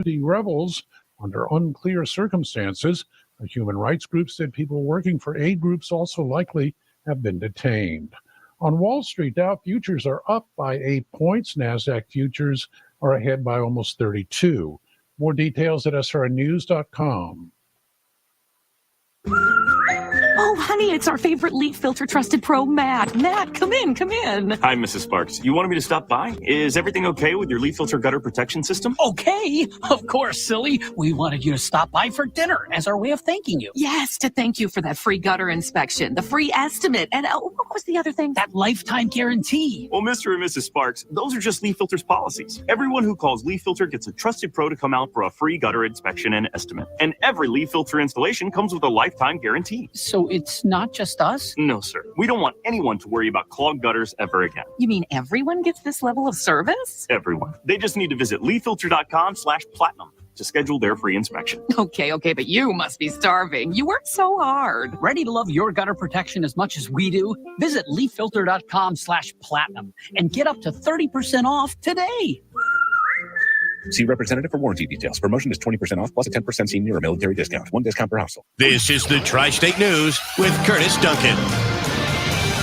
rebels under unclear circumstances. A human rights group said people working for aid groups also likely have been detained. On Wall Street, Dow futures are up by 8 points. NASDAQ futures are ahead by almost 32. More details at srnews.com. Oh, honey, it's our favorite leaf filter trusted pro, Matt. Matt, come in. Hi, Mrs. Sparks. You wanted me to stop by? Is everything okay with your leaf filter gutter protection system? Okay, of course, silly. We wanted you to stop by for dinner as our way of thanking you. Yes, to thank you for that free gutter inspection, the free estimate, and what was the other thing? That lifetime guarantee. Well, Mr. and Mrs. Sparks, those are just Leaf Filter's policies. Everyone who calls Leaf Filter gets a trusted pro to come out for a free gutter inspection and estimate. And every Leaf Filter installation comes with a lifetime guarantee. So it's not just us? No, sir. We don't want anyone to worry about clogged gutters ever again. You mean everyone gets this level of service? Everyone. They just need to visit leaffilter.com/platinum to schedule their free inspection. Okay, but you must be starving. You work so hard. Ready to love your gutter protection as much as we do? Visit leaffilter.com/platinum and get up to 30% off today. See representative for warranty details. Promotion is 20% off plus a 10% senior or military discount. One discount per household. This is the Tri-State News with Curtis Duncan.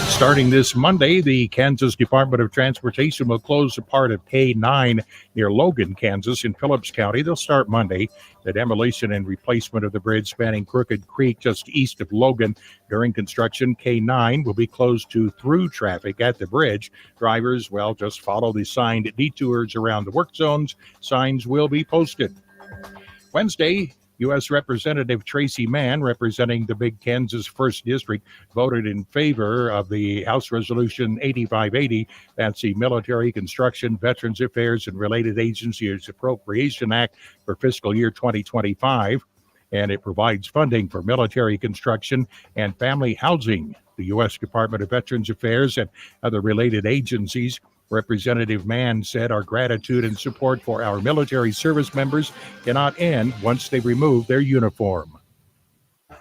Starting this Monday, the Kansas Department of Transportation will close a part of K9 near Logan, Kansas, in Phillips County. They'll start Monday. The demolition and replacement of the bridge spanning Crooked Creek just east of Logan. During construction, K9 will be closed to through traffic at the bridge. Drivers, just follow the signed detours around the work zones. Signs will be posted. Wednesday, U.S. Representative Tracy Mann, representing the big Kansas 1st District, voted in favor of the House Resolution 8580. That's the Military Construction, Veterans Affairs, and Related Agencies Appropriation Act for fiscal year 2025. And it provides funding for military construction and family housing. The U.S. Department of Veterans Affairs and other related agencies. Representative Mann said our gratitude and support for our military service members cannot end once they remove their uniform.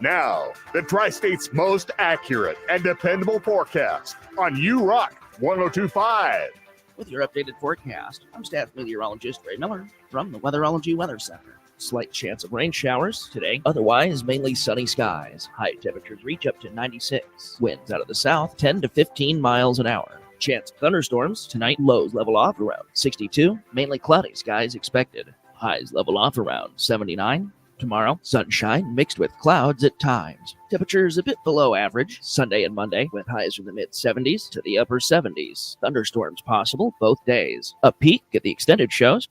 Now, the Tri-State's most accurate and dependable forecast on URock 102.5. With your updated forecast, I'm staff meteorologist Ray Miller from the Weatherology Weather Center. Slight chance of rain showers today, otherwise mainly sunny skies. High temperatures reach up to 96. Winds out of the south 10 to 15 miles an hour. Chance of thunderstorms tonight, lows level off around 62. Mainly cloudy skies expected. Highs level off around 79. Tomorrow, sunshine mixed with clouds at times. Temperatures a bit below average Sunday and Monday, with highs from the mid-70s to the upper 70s. Thunderstorms possible both days. A peak at the extended shows,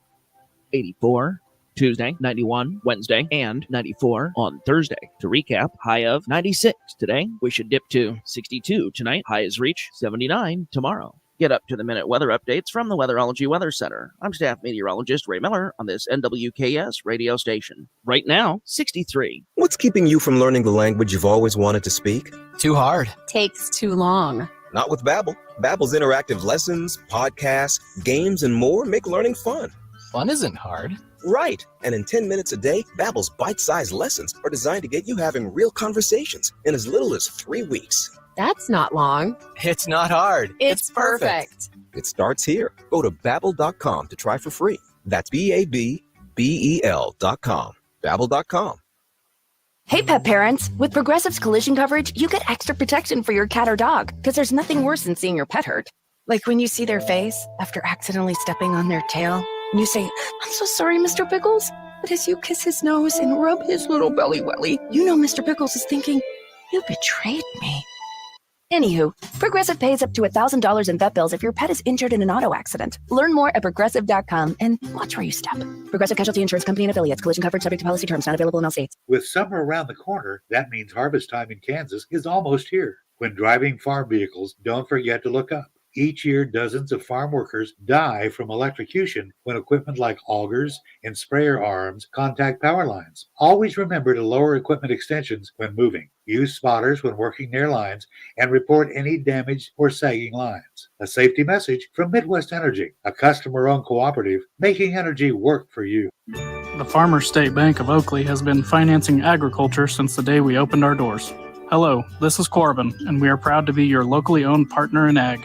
84. Tuesday, 91, Wednesday, and 94 on Thursday. To recap, high of 96 today. We should dip to 62 tonight. Highs reach 79 tomorrow. Get up to the minute weather updates from the Weatherology Weather Center. I'm staff meteorologist Ray Miller on this NWKS radio station. Right now, 63. What's keeping you from learning the language you've always wanted to speak? Too hard. Takes too long. Not with Babbel. Babbel's interactive lessons, podcasts, games, and more make learning fun. Fun isn't hard. Right. And in 10 minutes a day, Babbel's bite-sized lessons are designed to get you having real conversations in as little as 3 weeks. That's not long. It's not hard. It's perfect. It starts here. Go to Babbel.com to try for free. That's Babbel.com. Babbel.com. Hey, pet parents. With Progressive's collision coverage, you get extra protection for your cat or dog, because there's nothing worse than seeing your pet hurt. Like when you see their face after accidentally stepping on their tail. And you say, "I'm so sorry, Mr. Pickles." But as you kiss his nose and rub his little belly welly, you know Mr. Pickles is thinking, "You betrayed me." Anywho, Progressive pays up to $1,000 in vet bills if your pet is injured in an auto accident. Learn more at Progressive.com and watch where you step. Progressive Casualty Insurance Company and Affiliates. Collision coverage subject to policy terms. Not available in all states. With summer around the corner, that means harvest time in Kansas is almost here. When driving farm vehicles, don't forget to look up. Each year, dozens of farm workers die from electrocution when equipment like augers and sprayer arms contact power lines. Always remember to lower equipment extensions when moving. Use spotters when working near lines and report any damaged or sagging lines. A safety message from Midwest Energy, a customer-owned cooperative making energy work for you. The Farmers State Bank of Oakley has been financing agriculture since the day we opened our doors. Hello, this is Corbin, and we are proud to be your locally owned partner in ag.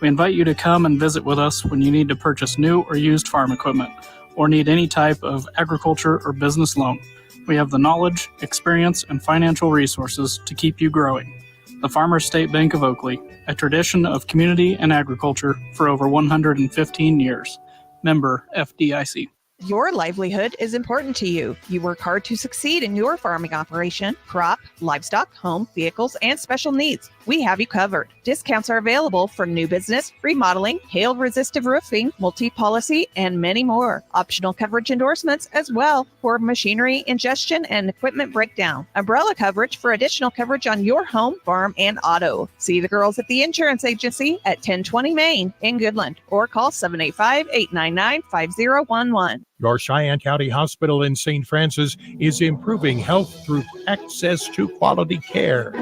We invite you to come and visit with us when you need to purchase new or used farm equipment, or need any type of agriculture or business loan. We have the knowledge, experience, and financial resources to keep you growing. The Farmers State Bank of Oakley, a tradition of community and agriculture for over 115 years. Member FDIC. Your livelihood is important to you. You work hard to succeed in your farming operation, crop, livestock, home, vehicles, and special needs. We have you covered. Discounts are available for new business, remodeling, hail-resistive roofing, multi-policy, and many more. Optional coverage endorsements as well for machinery, ingestion, and equipment breakdown. Umbrella coverage for additional coverage on your home, farm, and auto. See the girls at the insurance agency at 1020 Main in Goodland or call 785-899-5011. Your Cheyenne County Hospital in St. Francis is improving health through access to quality care.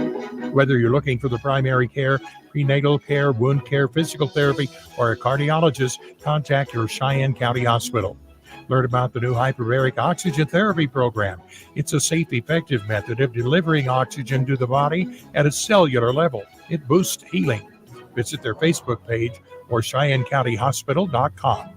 Whether you're looking for the primary care, prenatal care, wound care, physical therapy, or a cardiologist, contact your Cheyenne County Hospital. Learn about the new hyperbaric oxygen therapy program. It's a safe, effective method of delivering oxygen to the body at a cellular level. It boosts healing. Visit their Facebook page or CheyenneCountyHospital.com.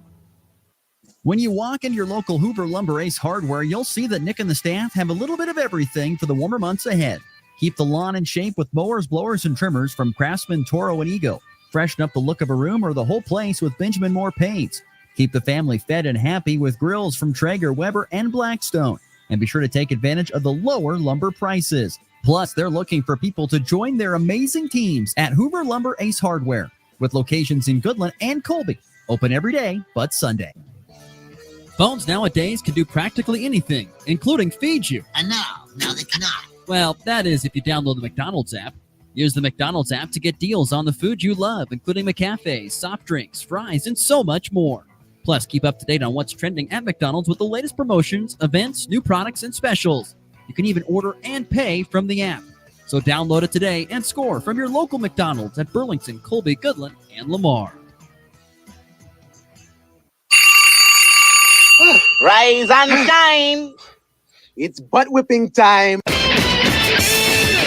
When you walk into your local Hoover Lumber Ace Hardware, you'll see that Nick and the staff have a little bit of everything for the warmer months ahead. Keep the lawn in shape with mowers, blowers, and trimmers from Craftsman, Toro, and Ego. Freshen up the look of a room or the whole place with Benjamin Moore paints. Keep the family fed and happy with grills from Traeger, Weber, and Blackstone. And be sure to take advantage of the lower lumber prices. Plus, they're looking for people to join their amazing teams at Hoover Lumber Ace Hardware, with locations in Goodland and Colby. Open every day but Sunday. Phones nowadays can do practically anything, including feed you. And now they cannot. Well, that is if you download the McDonald's app. Use the McDonald's app to get deals on the food you love, including McCafés, soft drinks, fries, and so much more. Plus, keep up to date on what's trending at McDonald's with the latest promotions, events, new products, and specials. You can even order and pay from the app. So download it today and score from your local McDonald's at Burlington, Colby, Goodland, and Lamar. Rise and shine. It's butt whipping time.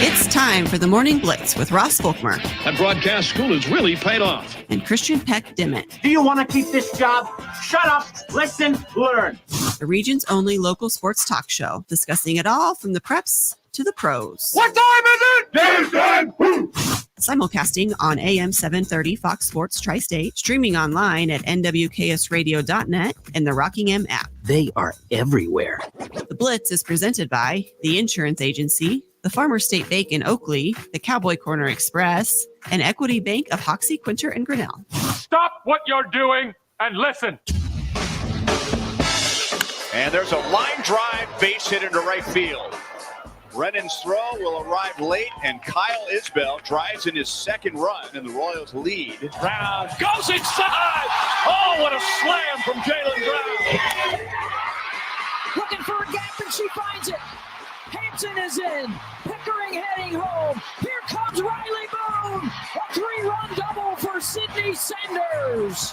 It's time for the Morning Blitz with Ross Volkmer. That broadcast school has really paid off. And Christian Peck-Dimit. Do you want to keep this job? Shut up, listen, learn. The region's only local sports talk show, discussing it all from the preps to the pros. What time is it? Game time. Simulcasting on AM 730 Fox Sports Tri-State, streaming online at nwksradio.net and the Rockingham app. They are everywhere. The Blitz is presented by the Insurance Agency, the Farmers State Bank in Oakley, the Cowboy Corner Express, and Equity Bank of Hoxie, Quinter, and Grinnell. Stop what you're doing and listen. And there's a line drive base hit into right field. Brennan's throw will arrive late, and Kyle Isbell drives in his second run, and the Royals lead. Brown goes inside. Oh, what a slam from Jalen Brown. Looking for a gap, and she finds it. Hampton is in. Pickering heading home. Here comes Riley Boone. A 3-run double for Sydney Sanders.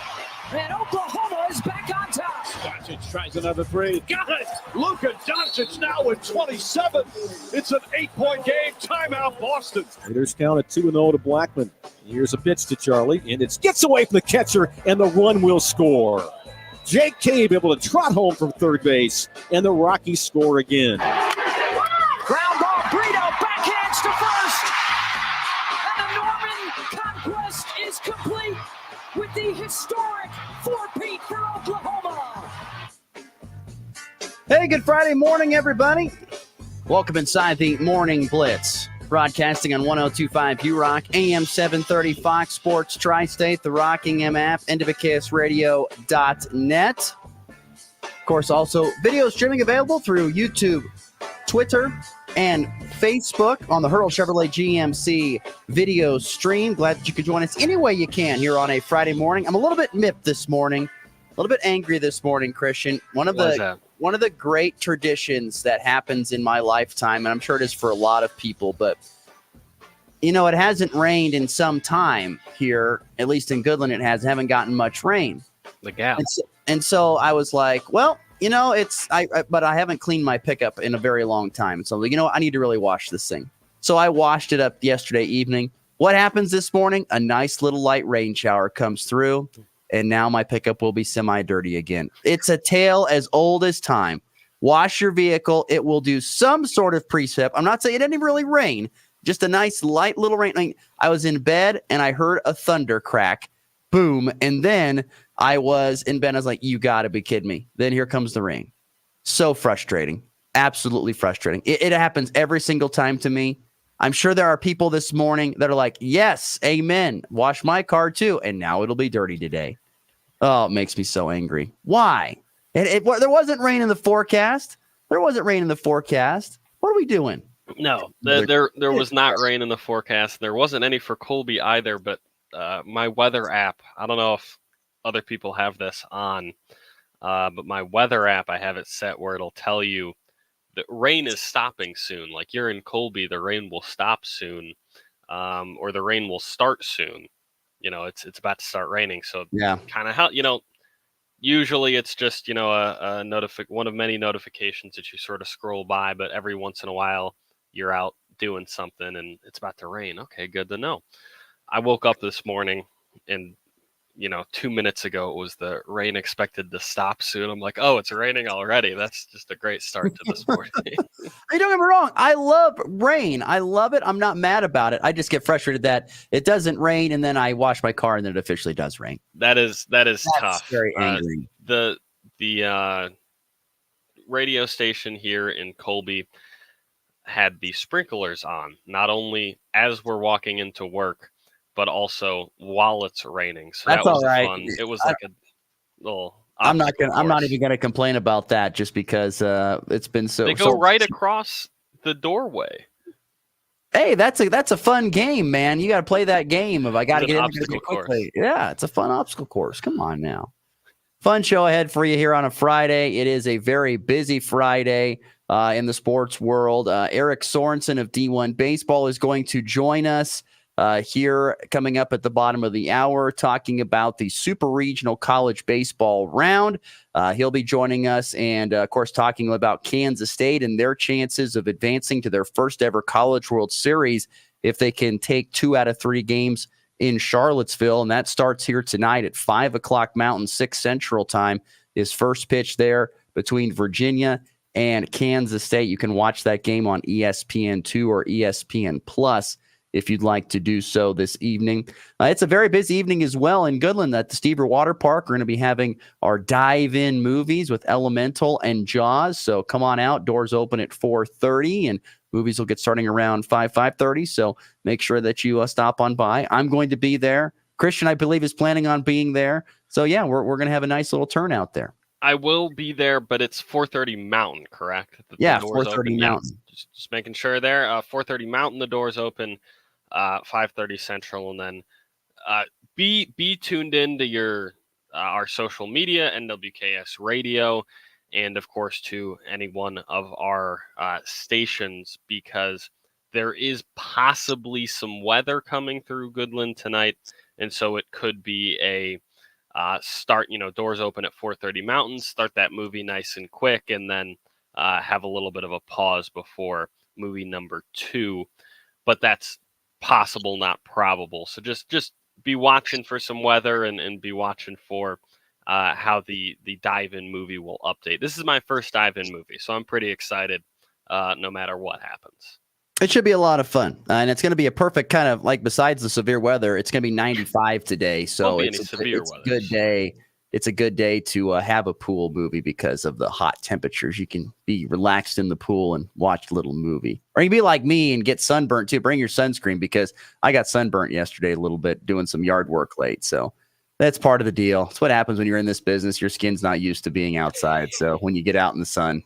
And Oklahoma is back on top. Doncic tries another three. Got it. Luka Doncic now with 27. It's an 8-point game. Timeout, Boston. Raiders count at 2-0 to Blackman. Here's a pitch to Charlie, and it gets away from the catcher, and the run will score. Jake Cave able to trot home from third base, and the Rockies score again. Ground ball, Brito backhands to first. And the Norman conquest is complete with the historic 4-peat for Oklahoma. Hey, good Friday morning, everybody. Welcome inside the Morning Blitz. Broadcasting on 102.5 URock, AM 730 Fox Sports Tri-State, the Rockingham app, nwksradio.net. Of course, also video streaming available through YouTube, Twitter, and Facebook on the Hurl Chevrolet GMC video stream. Glad that you could join us any way you can here on a Friday morning. I'm a little bit miffed this morning, a little bit angry this morning, Christian. One of the great traditions that happens in my lifetime, and I'm sure it is for a lot of people, but you know, it hasn't rained in some time here, at least in Goodland. It haven't gotten much rain. The gap. And so I was like, well, you know, but I haven't cleaned my pickup in a very long time. So, you know, I need to really wash this thing. So I washed it up yesterday evening. What happens this morning? A nice little light rain shower comes through. and now my pickup will be semi-dirty again. It's a tale as old as time. Wash your vehicle. It will do some sort of precip. I'm not saying it didn't really rain, just a nice light little rain. I was in bed and I heard a thunder crack, boom, and then I was in bed. I was like, you got to be kidding me. Then here comes the rain. So frustrating. Absolutely frustrating. It happens every single time to me. I'm sure there are people this morning that are like, yes, amen. Wash my car too. And now it'll be dirty today. Oh, it makes me so angry. Why? There wasn't rain in the forecast. There wasn't rain in the forecast. What are we doing? No, there was not rain in the forecast. There wasn't any for Colby either, but my weather app, I don't know if other people have this on, but my weather app, I have it set where it'll tell you the rain is stopping soon. Like you're in Colby, the rain will stop soon, or the rain will start soon. It's about to start raining. So yeah, kind of how usually it's just a one of many notifications that you sort of scroll by, but every once in a while you're out doing something and it's about to rain. Okay, good to know. I woke up this morning and 2 minutes ago, it was the rain expected to stop soon. I'm like, oh, it's raining already. That's just a great start to this morning. Hey, don't get me wrong. I love rain. I love it. I'm not mad about it. I just get frustrated that it doesn't rain and then I wash my car and then it officially does rain. That's tough. Very angry. The radio station here in Colby had the sprinklers on, not only as we're walking into work, but also while it's raining. So that's that was all right. fun. It was like a little. I'm not even gonna complain about that just because it's been so. They go right across the doorway. Hey, that's a fun game, man. You got to play that game. If I got to get in there quickly, yeah, it's a fun obstacle course. Come on now. Fun show ahead for you here on a Friday. It is a very busy Friday in the sports world. Eric Sorensen of D1 Baseball is going to join us here coming up at the bottom of the hour, talking about the Super Regional College Baseball round. He'll be joining us and, of course, talking about Kansas State and their chances of advancing to their first ever College World Series if they can take 2 out of 3 games in Charlottesville. And that starts here tonight at 5 o'clock Mountain, 6 Central time is first pitch there between Virginia and Kansas State. You can watch that game on ESPN2 or ESPN Plus if you'd like to do so this evening. It's a very busy evening as well in Goodland at the Stever Water Park. We're going to be having our dive-in movies with Elemental and Jaws. So come on out. Doors open at 4:30, and movies will get starting around 5:30. So make sure that you stop on by. I'm going to be there. Christian, I believe, is planning on being there. So, yeah, we're going to have a nice little turnout there. I will be there, but it's 4:30 Mountain, correct? Yeah, 4:30 Mountain. Yeah, just making sure there. 4:30 Mountain, the doors open. 5:30 Central, and then be tuned in to your our social media, NWKS Radio, and of course to any one of our stations, because there is possibly some weather coming through Goodland tonight, and so it could be a start. Doors open at 4:30 Mountain. Start that movie nice and quick, and then have a little bit of a pause before movie number 2. But that's possible, not probable. So just be watching for some weather and be watching for how the dive-in movie will update. This is my first dive-in movie, so I'm pretty excited no matter what happens. It should be a lot of fun, and it's going to be a perfect kind of, like, besides the severe weather, it's going to be 95 today, so it's a good day. It's a good day to have a pool movie because of the hot temperatures. You can be relaxed in the pool and watch a little movie. Or you can be like me and get sunburnt too. Bring your sunscreen, because I got sunburnt yesterday a little bit doing some yard work late. So that's part of the deal. It's what happens when you're in this business. Your skin's not used to being outside. So when you get out in the sun,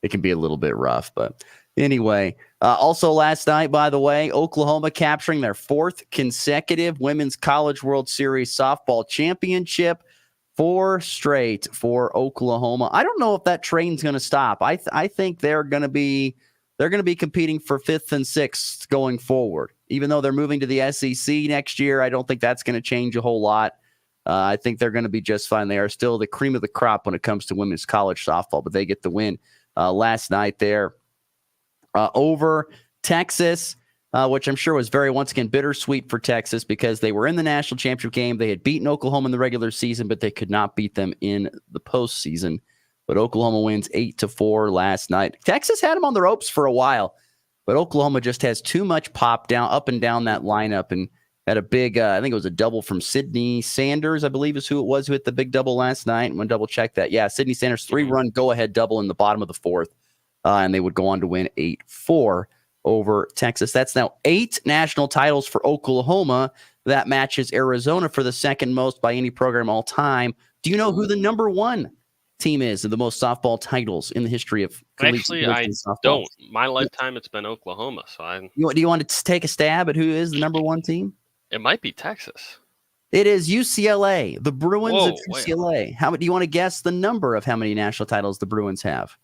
it can be a little bit rough. But anyway, also last night, by the way, Oklahoma capturing their 4th consecutive Women's College World Series softball championship. 4 straight for Oklahoma. I don't know if that train's going to stop. I think they're going to be competing for 5th and 6th going forward. Even though they're moving to the SEC next year, I don't think that's going to change a whole lot. I think they're going to be just fine. They are still the cream of the crop when it comes to women's college softball, but they get the win last night there over Texas. which I'm sure was once again, bittersweet for Texas because they were in the national championship game. They had beaten Oklahoma in the regular season, but they could not beat them in the postseason. But Oklahoma wins 8-4 last night. Texas had them on the ropes for a while, but Oklahoma just has too much pop up and down that lineup, and had a big, I think it was a double from Sydney Sanders, I believe is who it was who hit the big double last night. I'm going to double check that. Yeah, Sydney Sanders, 3-run go-ahead double in the bottom of the fourth, and they would go on to win 8-4 over Texas. That's now 8 national titles for Oklahoma. That matches Arizona for the second most by any program all time. Do you know who the number 1 team is of the most softball titles in the history of Actually, I don't. My lifetime, it's been Oklahoma. So do you want to take a stab at who is the number 1 team? It might be Texas. It is UCLA, the Bruins Whoa, of UCLA. How do you want to guess the number of how many national titles the Bruins have?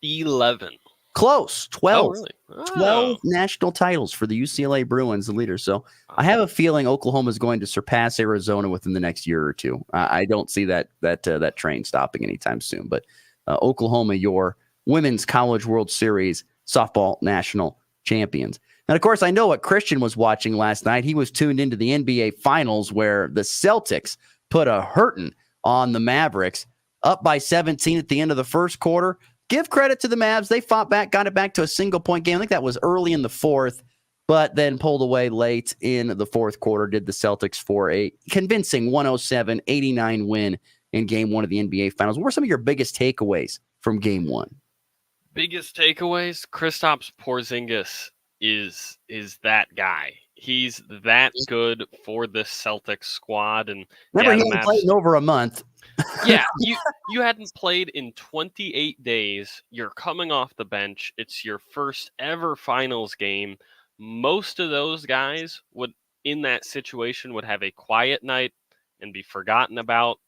11. Close. 12. Oh, really? Oh. 12 national titles for the UCLA Bruins, the leader. So I have a feeling Oklahoma is going to surpass Arizona within the next year or two. I don't see that train stopping anytime soon. But Oklahoma, your Women's College World Series softball national champions. And, of course, I know what Christian was watching last night. He was tuned into the NBA Finals where the Celtics put a hurting on the Mavericks, up by 17 at the end of the first quarter. Give credit to the Mavs. They fought back, got it back to a single-point game. I think that was early in the fourth, but then pulled away late in the fourth quarter, did the Celtics for a convincing 107-89 win in Game 1 of the NBA Finals. What were some of your biggest takeaways from Game 1? Biggest takeaways? Kristaps Porzingis is that guy. He's that good for this Celtics squad. And remember, he hadn't played in over a month. Yeah, you hadn't played in 28 days. You're coming off the bench. It's your first ever finals game. Most of those guys in that situation would have a quiet night and be forgotten about,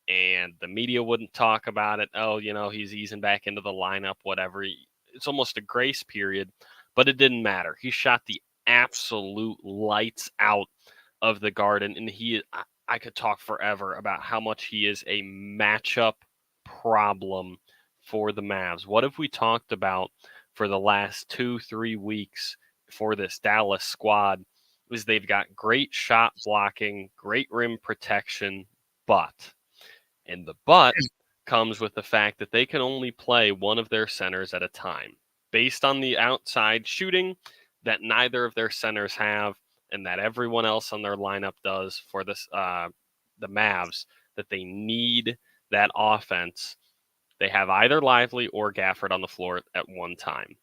and the media wouldn't talk about it. Oh, he's easing back into the lineup, whatever. It's almost a grace period, but it didn't matter. He shot the absolute lights out of the Garden, and I could talk forever about how much he is a matchup problem for the Mavs. What have we talked about for the last 2-3 weeks for this Dallas squad is they've got great shot blocking, great rim protection, and the but comes with the fact that they can only play one of their centers at a time based on the outside shooting that neither of their centers have and that everyone else on their lineup does for this the Mavs, that they need that offense. They have either Lively or Gafford on the floor at one time.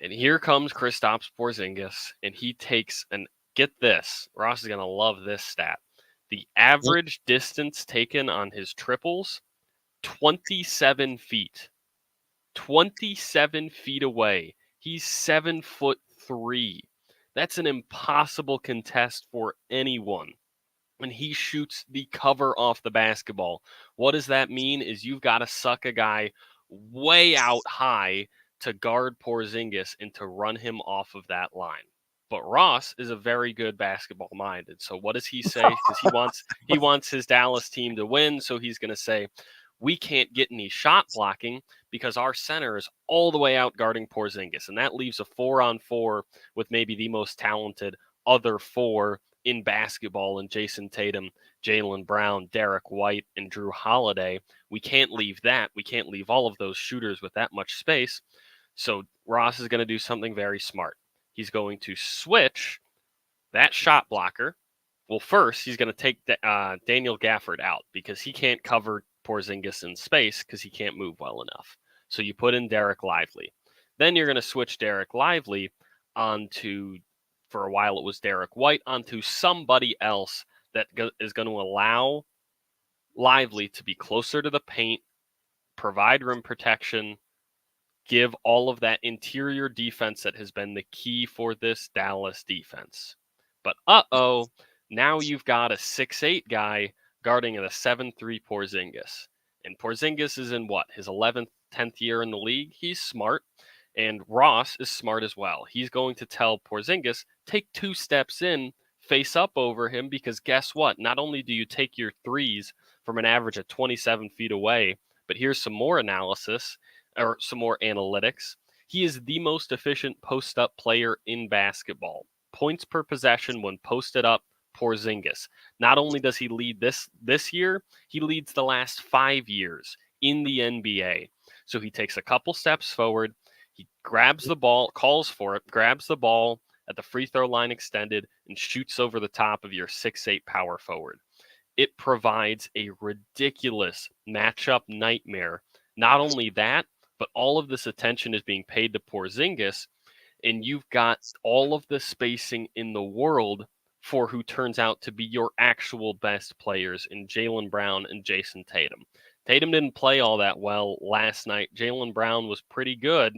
And here comes Kristaps Porzingis, and he takes, and get this, Ross is going to love this stat. The average distance taken on his triples, 27 feet. 27 feet away. He's 7'3". That's an impossible contest for anyone. And he shoots the cover off the basketball. What does that mean? Is you've got to suck a guy way out high to guard Porzingis and to run him off of that line. But Ross is a very good basketball minded. So what does he say? Because he wants his Dallas team to win. So he's going to say, we can't get any shot blocking because our center is all the way out guarding Porzingis. And that leaves a 4-on-4 with maybe the most talented other 4 in basketball in Jason Tatum, Jaylen Brown, Derek White, and Drew Holiday. We can't leave that. We can't leave all of those shooters with that much space. So Ross is going to do something very smart. He's going to switch that shot blocker. Well, first, he's going to take Daniel Gafford out because he can't cover Porzingis in space because he can't move well enough. So you put in Derek Lively. Then you're going to switch Derek Lively onto, for a while it was Derek White, onto somebody else that is going to allow Lively to be closer to the paint, provide rim protection, give all of that interior defense that has been the key for this Dallas defense. But now you've got a 6'8" guy guarding at a 7'3" Porzingis. And Porzingis is in his 11th, 10th year in the league. He's smart. And Ross is smart as well. He's going to tell Porzingis, take 2 steps in, face up over him, because guess what? Not only do you take your threes from an average of 27 feet away, but here's some more analysis or some more analytics. He is the most efficient post-up player in basketball. Points per possession when posted up, Porzingis. Not only does he lead this year, he leads the last 5 years in the NBA. So he takes a couple steps forward, he grabs the ball, calls for it, grabs the ball at the free throw line extended, and shoots over the top of your 6'8" power forward. It provides a ridiculous matchup nightmare. Not only that, but all of this attention is being paid to Porzingis, and you've got all of the spacing in the world for who turns out to be your actual best players in Jaylen Brown and Jason Tatum. Tatum didn't play all that well last night. Jaylen Brown was pretty good,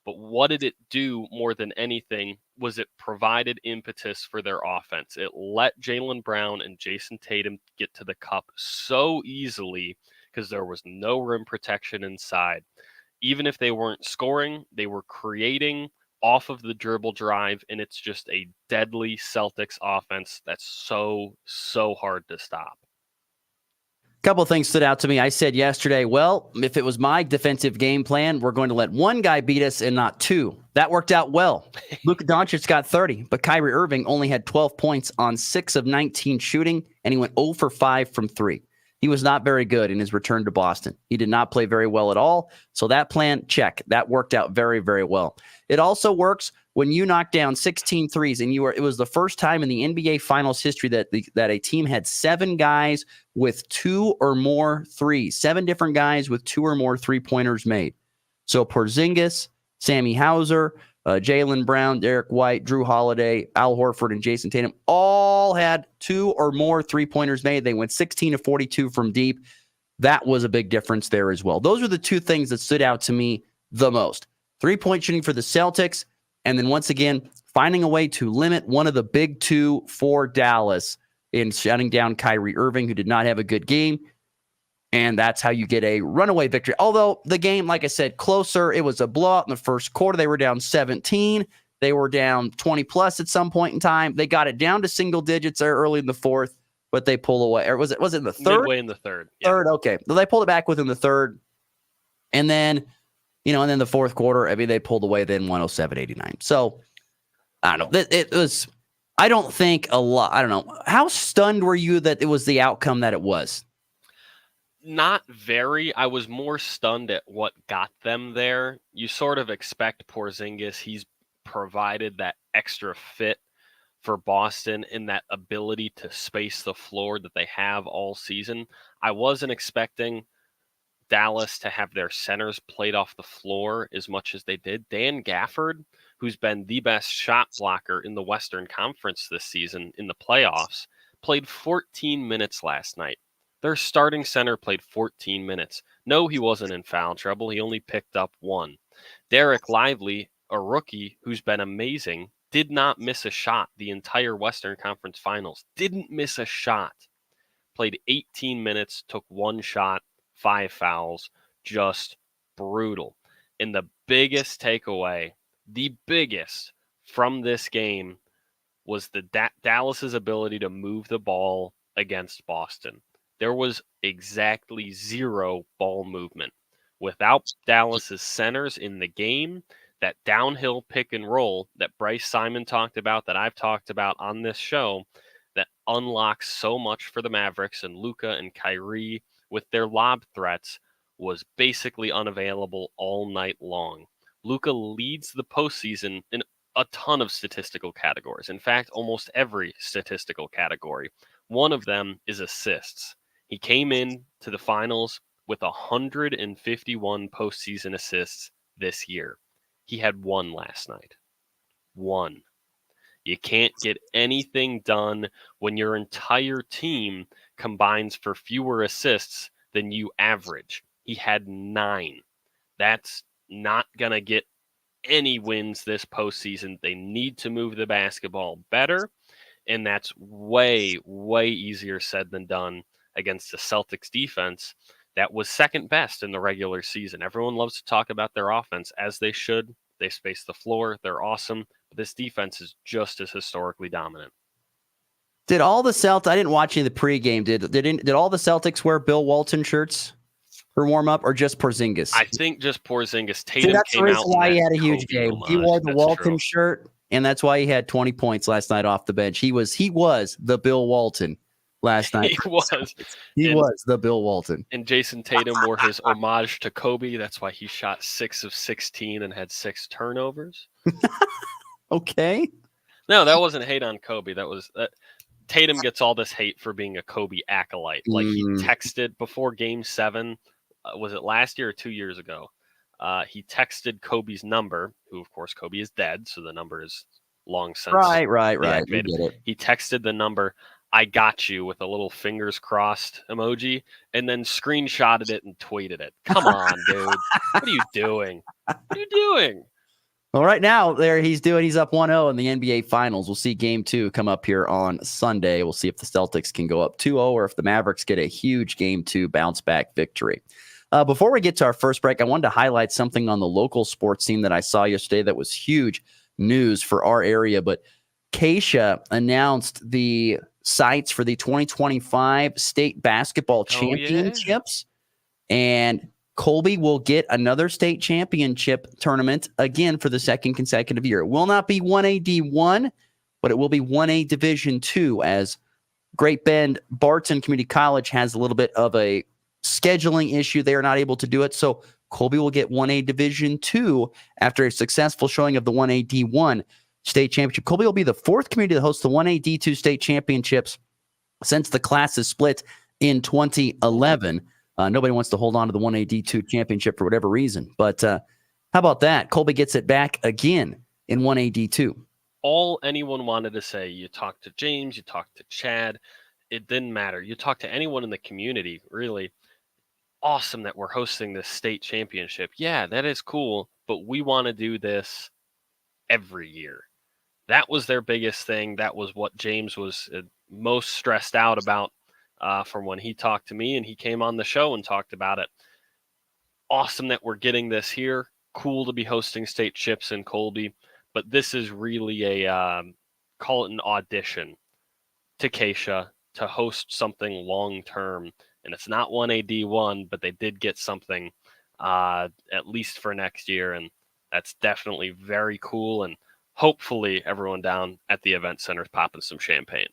but what did it do more than anything was it provided impetus for their offense. It let Jaylen Brown and Jason Tatum get to the cup so easily because there was no rim protection inside. Even if they weren't scoring, they were creating off of the dribble drive, and it's just a deadly Celtics offense that's so hard to stop. Couple of things stood out to me. I said yesterday, well, if it was my defensive game plan, we're going to let one guy beat us and not two. That worked out well. Luka Doncic got 30, but Kyrie Irving only had 12 points on 6 of 19 shooting, and he went 0 for 5 from 3. He was not very good in his return to Boston. He did not play very well at all. So that plan, check. That worked out very, very well. It also works when you knock down 16 threes, and it was the first time in the NBA Finals history that a team had 7 guys with 2 or more threes, 7 different guys with 2 or more three-pointers made. So Porzingis, Sammy Hauser, Jaylen Brown, Derek White, Drew Holiday, Al Horford, and Jason Tatum all had 2 or more three-pointers made. They went 16 to 42 from deep. That was a big difference there as well. Those are the 2 things that stood out to me the most. 3-point shooting for the Celtics, and then once again, finding a way to limit one of the big 2 for Dallas in shutting down Kyrie Irving, who did not have a good game. And that's how you get a runaway victory. Although the game, like I said, closer. It was a blowout in the first quarter. They were down 17. They were down 20 plus at some point in time. They got it down to single digits there early in the fourth, but they pull away. Or was it in the third? Midway in the third. Yeah. Third, okay. So they pulled it back within the third. And then, and then the fourth quarter, they pulled away then 107-89. So, I don't know. It was, I don't think a lot. I don't know. How stunned were you that it was the outcome that it was? Not very. I was more stunned at what got them there. You sort of expect Porzingis. He's provided that extra fit for Boston and that ability to space the floor that they have all season. I wasn't expecting Dallas to have their centers played off the floor as much as they did. Dan Gafford, who's been the best shot blocker in the Western Conference this season in the playoffs, played 14 minutes last night. Their starting center played 14 minutes. No, he wasn't in foul trouble. He only picked up 1. Derek Lively, a rookie who's been amazing, did not miss a shot the entire Western Conference Finals. Didn't miss a shot. Played 18 minutes, took 1 shot, 5 fouls. Just brutal. And the biggest takeaway, from this game was the Dallas's ability to move the ball against Boston. There was exactly 0 ball movement. Without Dallas's centers in the game, that downhill pick and roll that Bryce Simon talked about, that I've talked about on this show, that unlocks so much for the Mavericks, and Luka and Kyrie with their lob threats was basically unavailable all night long. Luka leads the postseason in a ton of statistical categories. In fact, almost every statistical category. One of them is assists. He came in to the finals with 151 postseason assists this year. He had 1 last night. 1. You can't get anything done when your entire team combines for fewer assists than you average. He had 9. That's not going to get any wins this postseason. They need to move the basketball better, and that's way, way easier said than done against the Celtics defense that was second best in the regular season. Everyone loves to talk about their offense, as they should. They space the floor. They're awesome. But this defense is just as historically dominant. Did all the Celtics, I didn't watch any of the pregame, did all the Celtics wear Bill Walton shirts? for warm-up, or just Porzingis? I think just Porzingis. See, Tatum that's the came reason out why in he that had a huge Kobe game. He homage. wore the That's Walton true. shirt, and that's why he had 20 points last night off the bench. He was the Bill Walton last night. He was. He And- was the Bill Walton. And Jason Tatum wore his homage to Kobe. That's why he shot 6 of 16 and had 6 turnovers. Okay. No, that wasn't hate on Kobe. That was Tatum gets all this hate for being a Kobe acolyte. Like he texted before Game 7, was it last year or 2 years ago? He texted Kobe's number, who of course Kobe is dead, so the number is long since Right. We deactivated. get it. He texted the number, "I got you," with a little fingers crossed emoji, and then screenshotted it and tweeted it. Come on, dude. What are you doing? What are you doing? Well, right now, he's up 1-0 in the NBA Finals. We'll see Game 2 come up here on Sunday. We'll see if the Celtics can go up 2-0 or if the Mavericks get a huge Game 2 bounce-back victory. Before we get to our first break, I wanted to highlight something on the local sports team that I saw yesterday that was huge news for our area. But Keisha announced the sites for the 2025 state basketball championships. And Colby will get another state championship tournament again for the second consecutive year. It will not be 1A D1, but it will be 1A Division 2, as Great Bend Barton Community College has a little bit of a scheduling issue. They are not able to do it. So Colby will get 1A Division 2 after a successful showing of the 1A D1 state championship. Colby will be the fourth community to host the 1A D2 state championships since the classes split in 2011. Nobody wants to hold on to the 1A D2 championship for whatever reason. But how about that? Colby gets it back again in 1A D2. All anyone wanted to say, you talked to James, you talked to Chad, it didn't matter. You talked to anyone in the community, really. Awesome that we're hosting this state championship. Yeah, that is cool, but we want to do this every year. That was their biggest thing. That was what James was most stressed out about from when he talked to me, and he came on the show and talked about it. Awesome that we're getting this here. Cool to be hosting state chips in Colby, but this is really a call it an audition to Keisha to host something long term. And it's not 1A D1, but they did get something at least for next year, and that's definitely very cool. And hopefully everyone down at the event center is popping some champagne.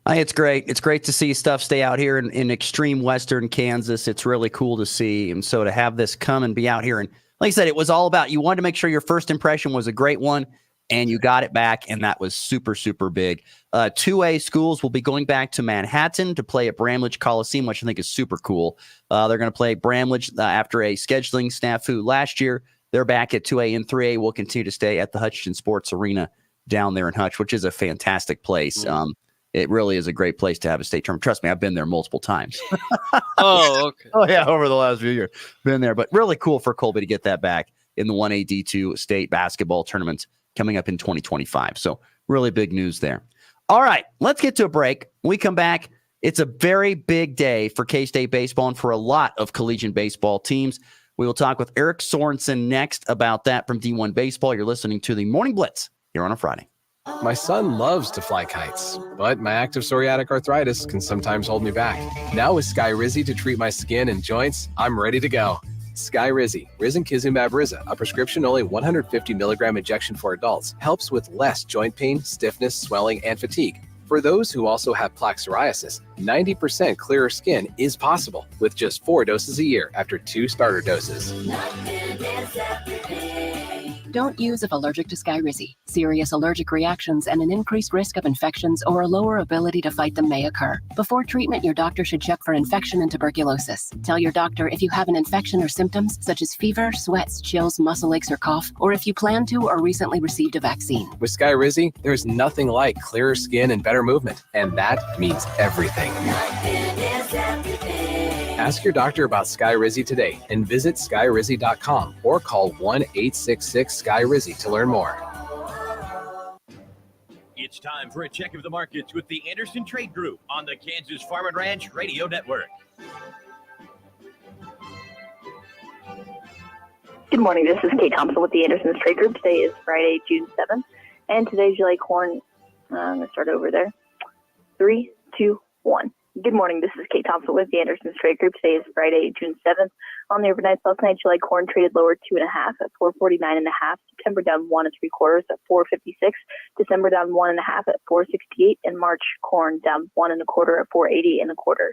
It's great. It's great to see stuff stay out here in extreme western Kansas. It's really cool to see. And so to have this come and be out here, and like I said, it was all about, you wanted to make sure your first impression was a great one, and you got it back, and that was super, super big. 2A schools will be going back to Manhattan to play at Bramlage Coliseum, which I think is super cool. They're going to play Bramlage after a scheduling snafu last year. They're back at 2A, and 3A will continue to stay at the Hutchinson Sports Arena down there in Hutch, which is a fantastic place. It really is a great place to have a state tournament. Trust me, I've been there multiple times. Oh, okay. Oh, yeah, over the last few years. Been there. But really cool for Colby to get that back in the 1A D2 state basketball tournament coming up in 2025. So really big news there. All right, let's get to a break. When we come back, it's a very big day for K-State baseball and for a lot of collegiate baseball teams. We will talk with Eric Sorensen next about that from D1 Baseball. You're listening to the Morning Blitz here on a Friday. My son loves to fly kites, but my active psoriatic arthritis can sometimes hold me back. Now with Skyrizi to treat my skin and joints, I'm ready to go. Skyrizi, risankizumab Riza, a prescription-only 150 milligram injection for adults, helps with less joint pain, stiffness, swelling, and fatigue. For those who also have plaque psoriasis, 90% clearer skin is possible with just 4 doses a year after 2 starter doses. Don't use if allergic to Skyrizi. Serious allergic reactions and an increased risk of infections or a lower ability to fight them may occur. Before treatment, your doctor should check for infection and tuberculosis. Tell your doctor if you have an infection or symptoms such as fever, sweats, chills, muscle aches, or cough, or if you plan to or recently received a vaccine. With Skyrizi, there's nothing like clearer skin and better movement, and that means everything. Ask your doctor about Skyrizi today and visit skyrizi.com or call 1-866-SKY-RIZZI to learn more. It's time for a check of the markets with the Anderson Trade Group on the Kansas Farm and Ranch Radio Network. Good morning. This is Kate Thompson with the Anderson's Trade Group. Today is Friday, June 7th, and today's July corn. I'm going to start over there. 3, 2, 1. Good morning. This is Kate Thompson with the Anderson Trade Group. Today is Friday, June 7th. On the overnights last night, July corn traded lower 2.5 at 449.5. September down 1 3/4 at 456. December down 1.5 at 468, and March corn down 1 1/4 at 480 1/4.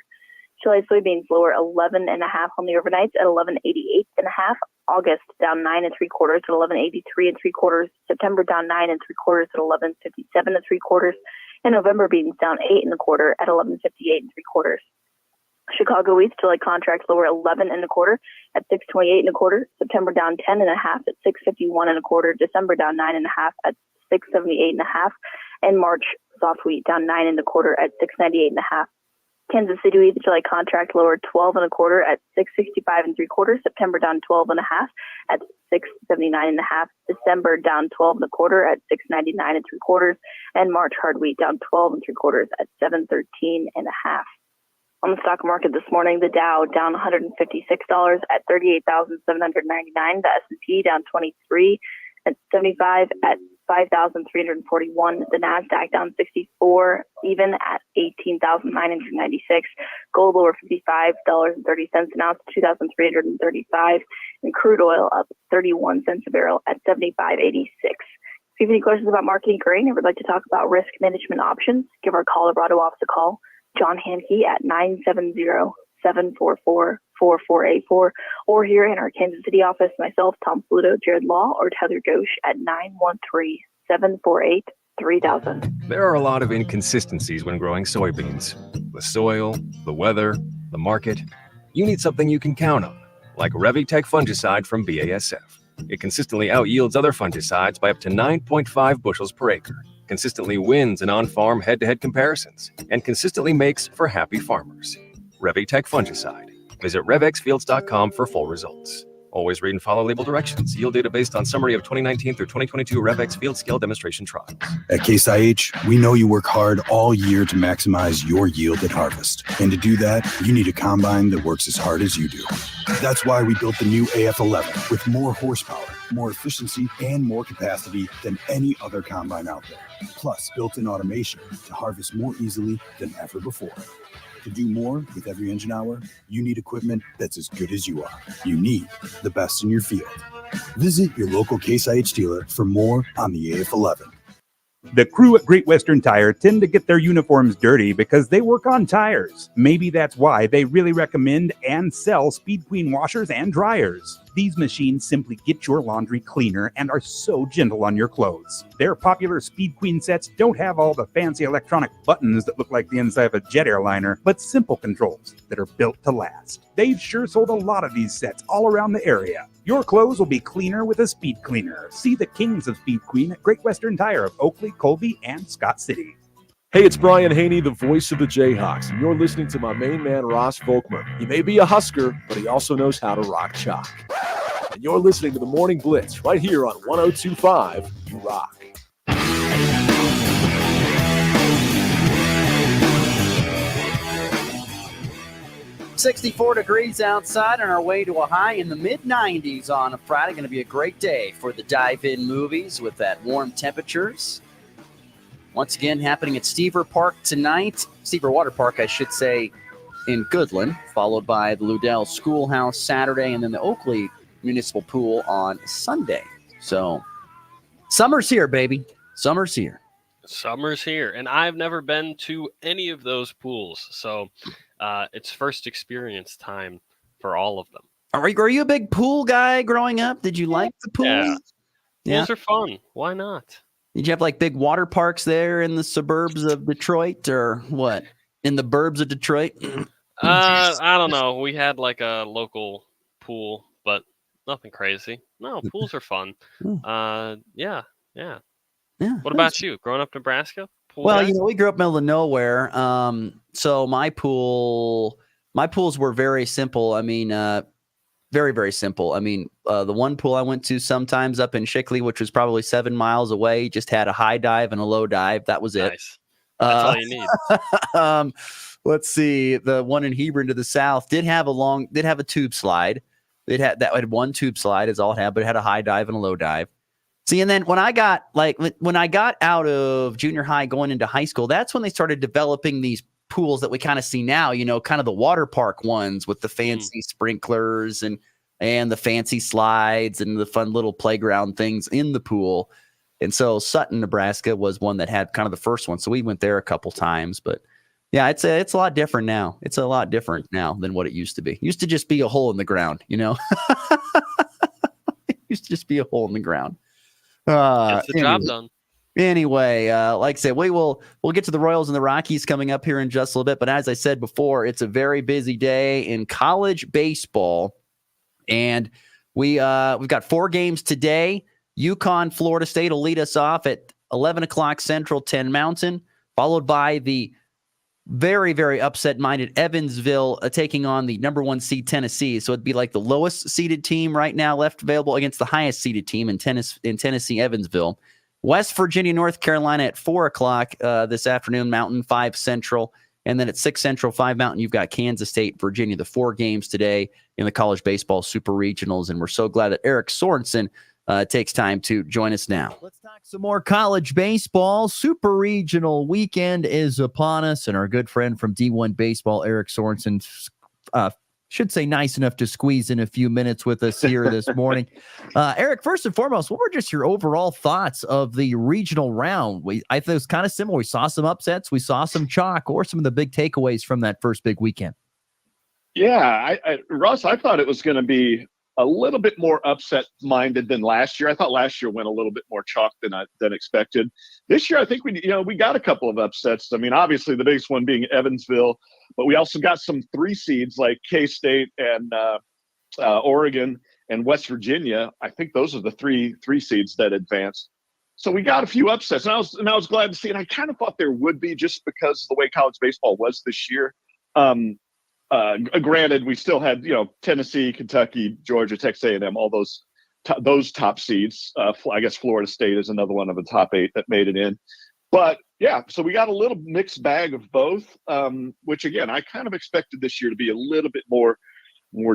July soybeans lower 11.5 on the overnights at 1188.5. August down 9 3/4 at 1183 3/4. September down 9 3/4 at 1157 3/4. And November beans down 8 1/4 at 1158 3/4. Chicago wheats July contracts lower 11 1/4 at 628 1/4. September down 10.5 at 651 1/4. December down 9.5 at 678.5. And March soft wheat down 9 1/4 at 698.5. Kansas City wheat July contract lower 12 1/4 at 665 3/4. September down 12.5 at 679.5. December down 12 1/4 at 699 3/4. And March hard wheat down 12 3/4 at 713.5. On the stock market this morning, the Dow down $156 at 38,799. The S&P down 23 at 75 at 5,341. The Nasdaq down 64 even at 18,996. Gold lower $55.30 an ounce, 2,335. And crude oil up 31 cents a barrel at 75.86. If you have any questions about marketing grain or would like to talk about risk management options, give our Colorado office a call. John Hankey at 970-744-4484, or here in our Kansas City office, myself, Tom Pluto, Jared Law, or Heather Ghosh at 913-748-3000. There are a lot of inconsistencies when growing soybeans. The soil, the weather, the market. You need something you can count on, like Revitech fungicide from BASF. It consistently out-yields other fungicides by up to 9.5 bushels per acre, consistently wins in on-farm head-to-head comparisons, and consistently makes for happy farmers. Revitech fungicide. Visit revxfields.com for full results. Always read and follow label directions. Yield data based on summary of 2019 through 2022 Revex field scale demonstration trials. At Case IH, we know you work hard all year to maximize your yield at harvest. And to do that, you need a combine that works as hard as you do. That's why we built the new AF11 with more horsepower, more efficiency, and more capacity than any other combine out there. Plus, built-in automation to harvest more easily than ever before. To do more with every engine hour, you need equipment that's as good as you are. You need the best in your field. Visit your local Case IH dealer for more on the AF11. The crew at Great Western Tire tend to get their uniforms dirty because they work on tires. Maybe that's why they really recommend and sell Speed Queen washers and dryers. These machines simply get your laundry cleaner and are so gentle on your clothes. Their popular Speed Queen sets don't have all the fancy electronic buttons that look like the inside of a jet airliner, but simple controls that are built to last. They've sure sold a lot of these sets all around the area. Your clothes will be cleaner with a Speed Cleaner. See the kings of Speed Queen at Great Western Tire of Oakley, Colby, and Scott City. Hey, it's Brian Haney, the voice of the Jayhawks, and you're listening to my main man, Ross Volkmer. He may be a Husker, but he also knows how to rock chalk. And you're listening to the Morning Blitz right here on 102.5 You Rock. 64 degrees outside on our way to a high in the mid-90s on a Friday. Going to be a great day for the dive-in movies with that warm temperatures. Once again, happening at Stever Park tonight. Stever Water Park, I should say, in Goodland, followed by the Ludell Schoolhouse Saturday, and then the Oakley Municipal Pool on Sunday. So, summer's here, baby. Summer's here. Summer's here, and I've never been to any of those pools, so it's first experience time for all of them. Are you a big pool guy growing up? Did you like the pool? Yeah. Pools are fun. Why not? Did you have like big water parks there in the suburbs of Detroit, or what? In the burbs of Detroit? I don't know. We had like a local pool, but nothing crazy. No, pools are fun. Yeah. What about you? Growing up in Nebraska? Well, we grew up middle of nowhere. So my pools were very simple. I mean, very, very simple. I mean, the one pool I went to sometimes up in Shickley, which was probably 7 miles away, just had a high dive and a low dive. That was it. Nice. That's all you need. Let's see. The one in Hebron to the south did have a tube slide. It had one tube slide is all it had, but it had a high dive and a low dive. See, and then when I got out of junior high going into high school, that's when they started developing these pools that we kind of see now, kind of the water park ones with the fancy sprinklers and the fancy slides and the fun little playground things in the pool. And so Sutton, Nebraska was one that had kind of the first one. So we went there a couple times, but yeah, it's a lot different now. It's a lot different now than what it used to be. It used to just be a hole in the ground, It used to just be a hole in the ground. Gets the job done. Anyway, like I said, we'll get to the Royals and the Rockies coming up here in just a little bit. But as I said before, it's a very busy day in college baseball, and we've got 4 games today. UConn, Florida State will lead us off at 11 o'clock Central, 10 Mountain, followed by the very, very upset-minded Evansville taking on the number 1 seed Tennessee. So it'd be like the lowest seeded team right now left available against the highest seeded team in Tennessee, Evansville. West Virginia, North Carolina at 4 o'clock this afternoon, Mountain, 5 Central. And then at 6 Central, 5 Mountain, you've got Kansas State, Virginia, the 4 games today in the college baseball super regionals. And we're so glad that Eric Sorensen takes time to join us now. Let's talk some more college baseball. Super regional weekend is upon us, and our good friend from D1 Baseball, Eric Sorensen, should say nice enough to squeeze in a few minutes with us here this morning. Eric, first and foremost, what were just your overall thoughts of the regional round? I thought it was kind of similar. We saw some upsets, we saw some chalk. Or some of the big takeaways from that first big weekend? Yeah, Russ, I thought it was going to be a little bit more upset-minded than last year. I thought last year went a little bit more chalk than expected. This year, I think we got a couple of upsets. I mean, obviously the biggest one being Evansville, but we also got some 3 seeds like K-State and Oregon and West Virginia. I think those are the three seeds that advanced. So we got a few upsets, and I was glad to see. And I kind of thought there would be, just because of the way college baseball was this year. Granted, we still had, Tennessee, Kentucky, Georgia, Texas A&M, all those top seeds. I guess Florida State is another one of the top 8 that made it in. But yeah, so we got a little mixed bag of both, which again, I kind of expected this year to be a little bit more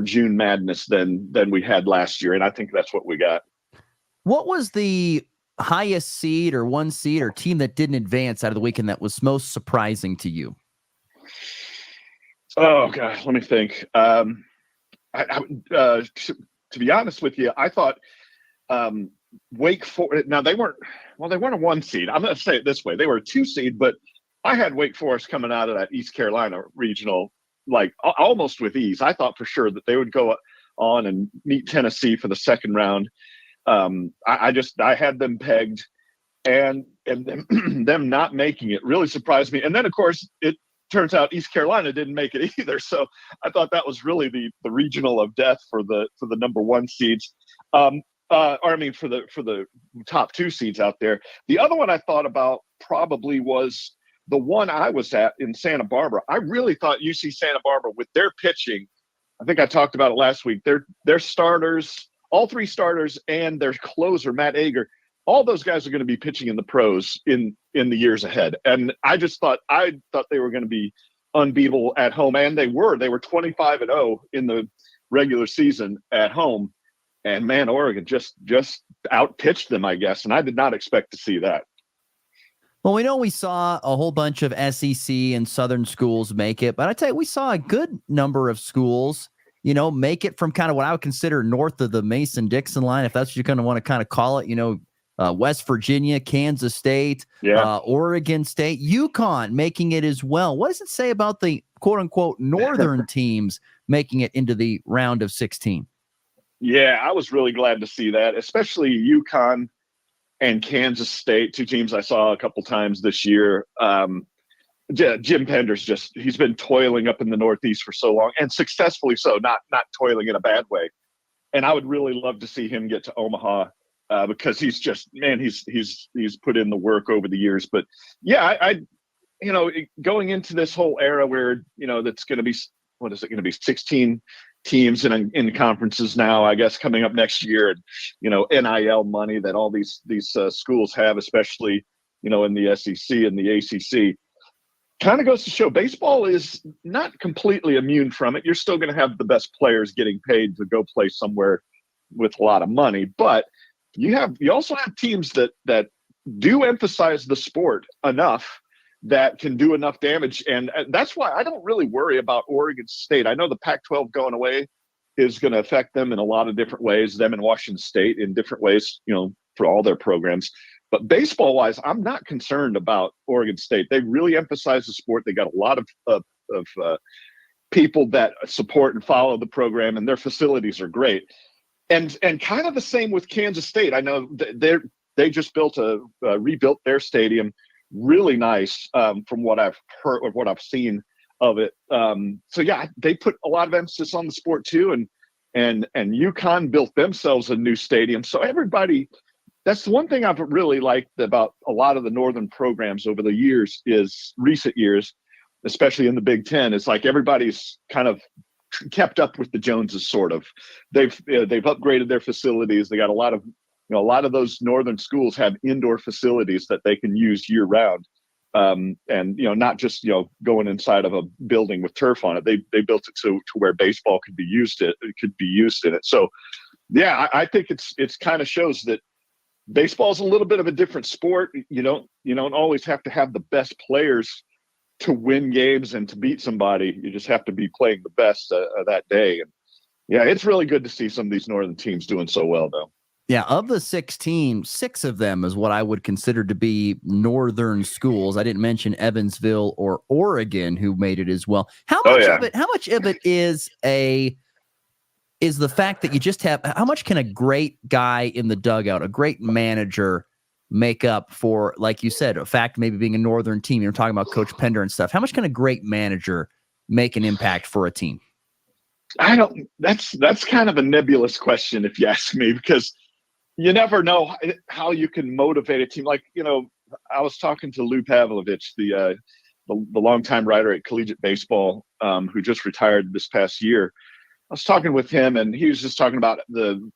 June madness than we had last year, and I think that's what we got. What was the highest seed or 1 seed or team that didn't advance out of the weekend that was most surprising to you? Oh gosh, let me think. To be honest with you, I thought Wake Forest. Now they weren't a 1 seed. I'm going to say it this way: they were a 2 seed, but I had Wake Forest coming out of that East Carolina regional like almost with ease. I thought for sure that they would go on and meet Tennessee for the second round. I had them pegged, and them not making it really surprised me. And then of course it turns out East Carolina didn't make it either. So I thought that was really the regional of death for the number 1 seeds. For the top 2 seeds out there. The other one I thought about probably was the one I was at in Santa Barbara. I really thought UC Santa Barbara, with their pitching, I think I talked about it last week, their starters, all 3 starters, and their closer, Matt Ager, all those guys are going to be pitching in the pros in the years ahead. And I thought they were going to be unbeatable at home. And they were 25-0 in the regular season at home. And man, Oregon just outpitched them, I guess. And I did not expect to see that. Well, we know we saw a whole bunch of SEC and Southern schools make it, but I tell you, we saw a good number of schools, make it from kind of what I would consider north of the Mason-Dixon line, if that's what you're going to want to kind of call it, West Virginia, Kansas State, Oregon State, UConn making it as well. What does it say about the quote-unquote northern teams making it into the round of 16? Yeah, I was really glad to see that, especially UConn and Kansas State, 2 teams I saw a couple times this year. Jim Pender's he's been toiling up in the Northeast for so long, and successfully so, not toiling in a bad way. And I would really love to see him get to Omaha. Because he's put in the work over the years. But yeah, I going into this whole era where, that's going to be, what is it going to be, 16 teams in conferences now, I guess, coming up next year, and, NIL money that all these schools have, especially, in the SEC and the ACC, kind of goes to show baseball is not completely immune from it. You're still going to have the best players getting paid to go play somewhere with a lot of money, but you also have teams that do emphasize the sport enough that can do enough damage. And that's why I don't really worry about Oregon State. I know the Pac-12 going away is going to affect them in a lot of different ways, them and Washington State in different ways, for all their programs. But baseball-wise, I'm not concerned about Oregon State. They really emphasize the sport. They got a lot of people that support and follow the program, and their facilities are great. And kind of the same with Kansas State. I know they just rebuilt their stadium, really nice from what I've heard or what I've seen of it. So yeah, they put a lot of emphasis on the sport too, and UConn built themselves a new stadium. So everybody, that's the one thing I've really liked about a lot of the Northern programs over the recent years, especially in the Big Ten. It's like everybody's kind of kept up with the Joneses, sort of. They've upgraded their facilities. They got a lot of those Northern schools have indoor facilities that they can use year round. And not just going inside of a building with turf on it. They built it to where baseball could be used in it. So yeah, I think it's kind of shows that baseball is a little bit of a different sport. You don't always have to have the best players to win games and to beat somebody. You just have to be playing the best that day. And yeah, it's really good to see some of these Northern teams doing so well, though. Yeah, of the 6 teams, 6 of them is what I would consider to be Northern schools. I didn't mention Evansville or Oregon, who made it as well. How much of it is the fact that you just have, how much can a great guy in the dugout, a great manager, make up for, like you said, a fact maybe being a Northern team? You're talking about Coach Pender and stuff. How much can a great manager make an impact for a team? That's kind of a nebulous question, if you ask me, because you never know how you can motivate a team. Like, I was talking to Lou Pavlovich, the longtime writer at Collegiate Baseball, who just retired this past year. I was talking with him, and he was just talking about the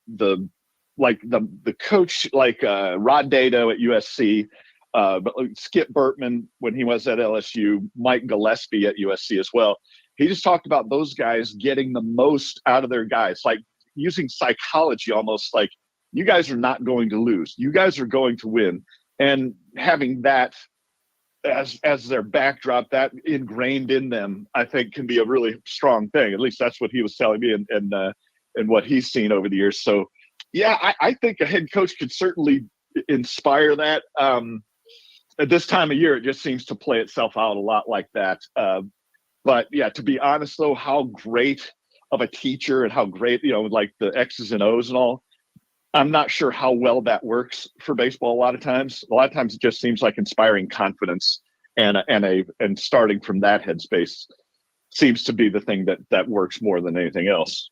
coach, like Rod Dado at USC, but Skip Bertman when he was at LSU, Mike Gillespie at USC as well. He just talked about those guys getting the most out of their guys, like using psychology almost, like, you guys are not going to lose. You guys are going to win. And having that as their backdrop, that ingrained in them, I think can be a really strong thing. At least that's what he was telling me and what he's seen over the years. So, yeah, I think a head coach could certainly inspire that. At this time of year, it just seems to play itself out a lot like that. But, yeah, to be honest, though, how great of a teacher and how great, like the X's and O's and all, I'm not sure how well that works for baseball. A lot of times it just seems like inspiring confidence and starting from that headspace seems to be the thing that works more than anything else.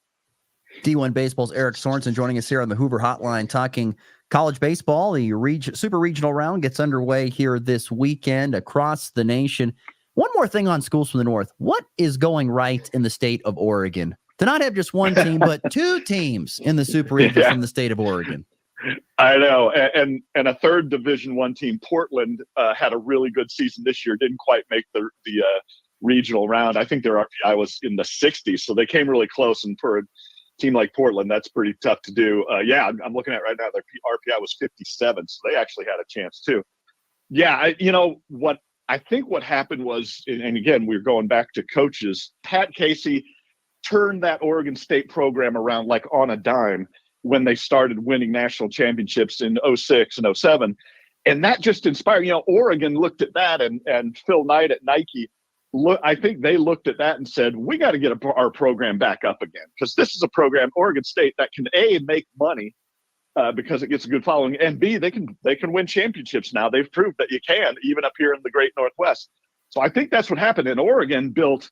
D1 Baseball's Eric Sorensen joining us here on the Hoover Hotline talking college baseball. The super regional round gets underway here this weekend across the nation. One more thing on schools from the North. What is going right in the state of Oregon to not have just one team, but 2 teams in the Super Regional from the state of Oregon? I know. And a third Division I team, Portland, had a really good season this year. Didn't quite make the regional round. I think their RPI was in the 60s, so they came really close. And for a team like Portland, that's pretty tough to do. I'm looking at right now, their RPI was 57, so they actually had a chance too. Yeah, what happened was, and again, we're going back to coaches, Pat Casey turned that Oregon State program around like on a dime when they started winning national championships in 06 and 07. And that just inspired, Oregon looked at that and Phil Knight at Nike, I think they looked at that and said, we got to get our program back up again. Because this is a program, Oregon State, that can A, make money because it gets a good following, and B, they can win championships now. They've proved that you can, even up here in the great Northwest. So I think that's what happened. And Oregon built,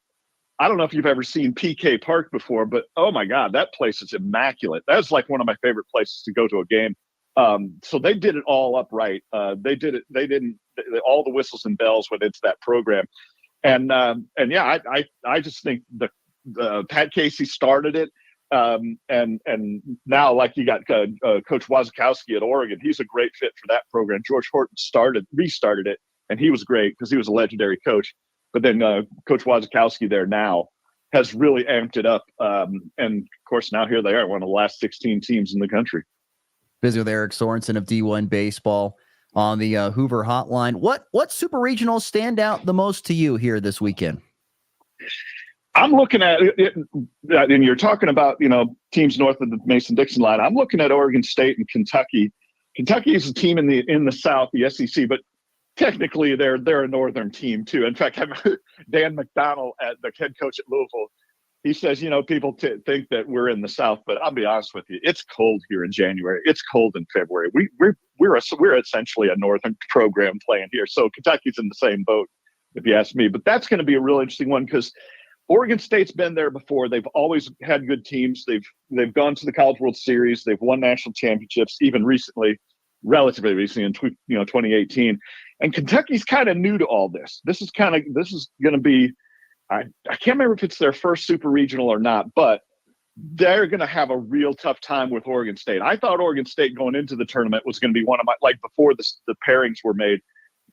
I don't know if you've ever seen PK Park before, but oh my God, that place is immaculate. That's like one of my favorite places to go to a game. So they did it all up right. All the whistles and bells went into that program. And yeah, I just think the Pat Casey started it. And now, like, you got Coach Wazakowski at Oregon. He's a great fit for that program. George Horton restarted it, and he was great because he was a legendary coach. But then Coach Wazakowski there now has really amped it up. And, of course, now here they are, one of the last 16 teams in the country. Busy with Eric Sorensen of D1 Baseball. on the Hoover Hotline. What super regionals stand out the most to you here this weekend? I'm looking at it, and you're talking about, teams north of the Mason-Dixon line. I'm looking at Oregon State and Kentucky. Kentucky is a team in the South, the SEC, but technically they're a northern team too. In fact, Dan McDonnell, the head coach at Louisville, he says, people think that we're in the South, but I'll be honest with you, it's cold here in January. It's cold in February. We're essentially a northern program playing here, so Kentucky's in the same boat, if you ask me. But that's going to be a real interesting one because Oregon State's been there before. They've always had good teams. They've gone to the College World Series. They've won national championships, even recently, relatively recently in 2018. And Kentucky's kind of new to all this. This is going to be, I can't remember if it's their first super regional or not, but they're going to have a real tough time with Oregon State. I thought Oregon State going into the tournament was going to be one of my, before the pairings were made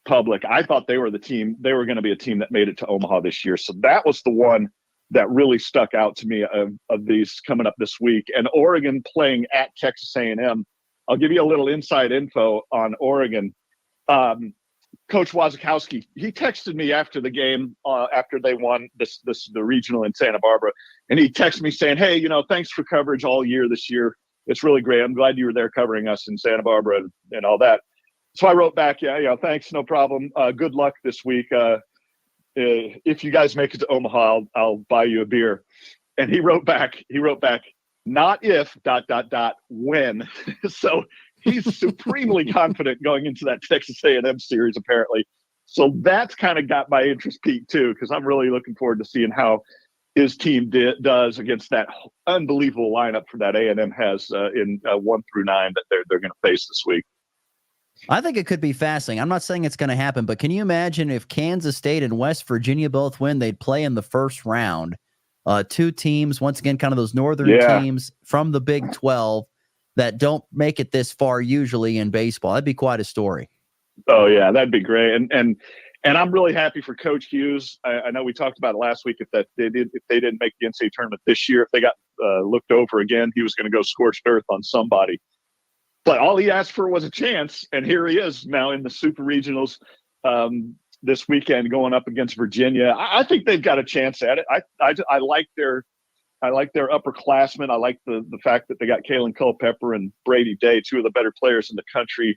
public, I thought they were going to be a team that made it to Omaha this year. So that was the one that really stuck out to me of these coming up this week. And Oregon playing at Texas A&M. I'll give you a little inside info on Oregon. Coach Wazakowski, he texted me after the game, after they won the regional in Santa Barbara, and he texted me saying, "Hey, thanks for coverage all year this year. It's really great. I'm glad you were there covering us in Santa Barbara and all that." So I wrote back, yeah, thanks, no problem. Good luck this week. If you guys make it to Omaha, I'll buy you a beer. And he wrote back, not if, ... when. So he's supremely confident going into that Texas A&M series, apparently. So that's kind of got my interest peaked too, because I'm really looking forward to seeing how his team does against that unbelievable lineup for that A&M has in 1 through 9 that they're going to face this week. I think it could be fascinating. I'm not saying it's going to happen, but can you imagine if Kansas State and West Virginia both win, they'd play in the first round? Two teams, once again, kind of those northern teams from the Big 12 that don't make it this far usually in baseball. That'd be quite a story. Oh, yeah, that'd be great. And I'm really happy for Coach Hughes. I know we talked about it last week. If they didn't make the NCAA tournament this year, if they got looked over again, he was going to go scorched earth on somebody. But all he asked for was a chance, and here he is now in the Super Regionals this weekend going up against Virginia. I think they've got a chance at it. I like their upperclassmen. I like the fact that they got Kalen Culpepper and Brady Day, two of the better players in the country,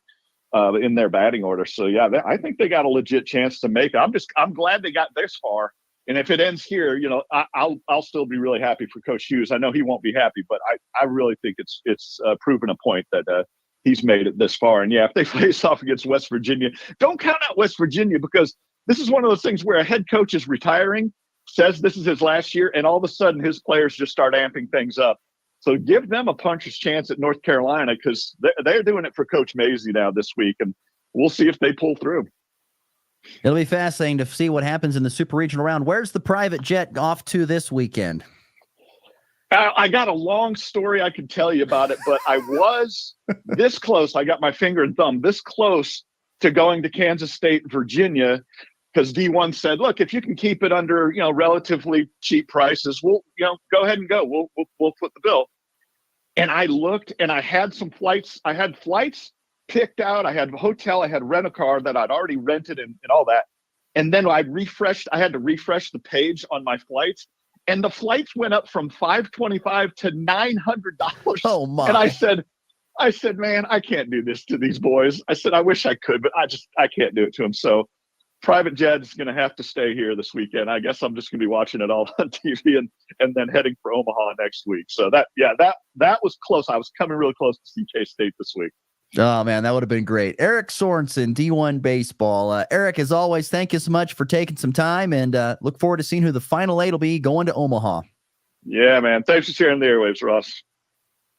in their batting order. So yeah, I think they got a legit chance to make it. I'm glad they got this far. And if it ends here, I'll still be really happy for Coach Hughes. I know he won't be happy, but I really think it's proven a point that he's made it this far. And yeah, if they face off against West Virginia, don't count out West Virginia, because this is one of those things where a head coach is retiring, says this is his last year, and all of a sudden his players just start amping things up. So give them a puncher's chance at North Carolina, because they're doing it for Coach Maisie now this week, and we'll see if they pull through. It'll be fascinating to see what happens in the super regional round. Where's the private jet off to this weekend? I got a long story I could tell you about it, but I was this close. I got my finger and thumb this close to going to Kansas State, Virginia, because D1 said, look, if you can keep it under, relatively cheap prices, we'll, go ahead and go. We'll foot the bill. And I looked, and I had some flights. I had flights picked out. I had a hotel. I had rent a car that I'd already rented and all that. And then I had to refresh the page on my flights. And the flights went up from $525 to $900. Oh my! And I said, man, I can't do this to these boys. I said, I wish I could, but I can't do it to them. So private jet is going to have to stay here this weekend. I guess I'm just going to be watching it all on TV and then heading for Omaha next week. So that was close. I was coming really close to see K-State this week. Oh, man, that would have been great. Eric Sorensen, D1 Baseball. Eric, as always, thank you so much for taking some time, and look forward to seeing who the final 8 will be going to Omaha. Yeah, man. Thanks for sharing the airwaves, Ross.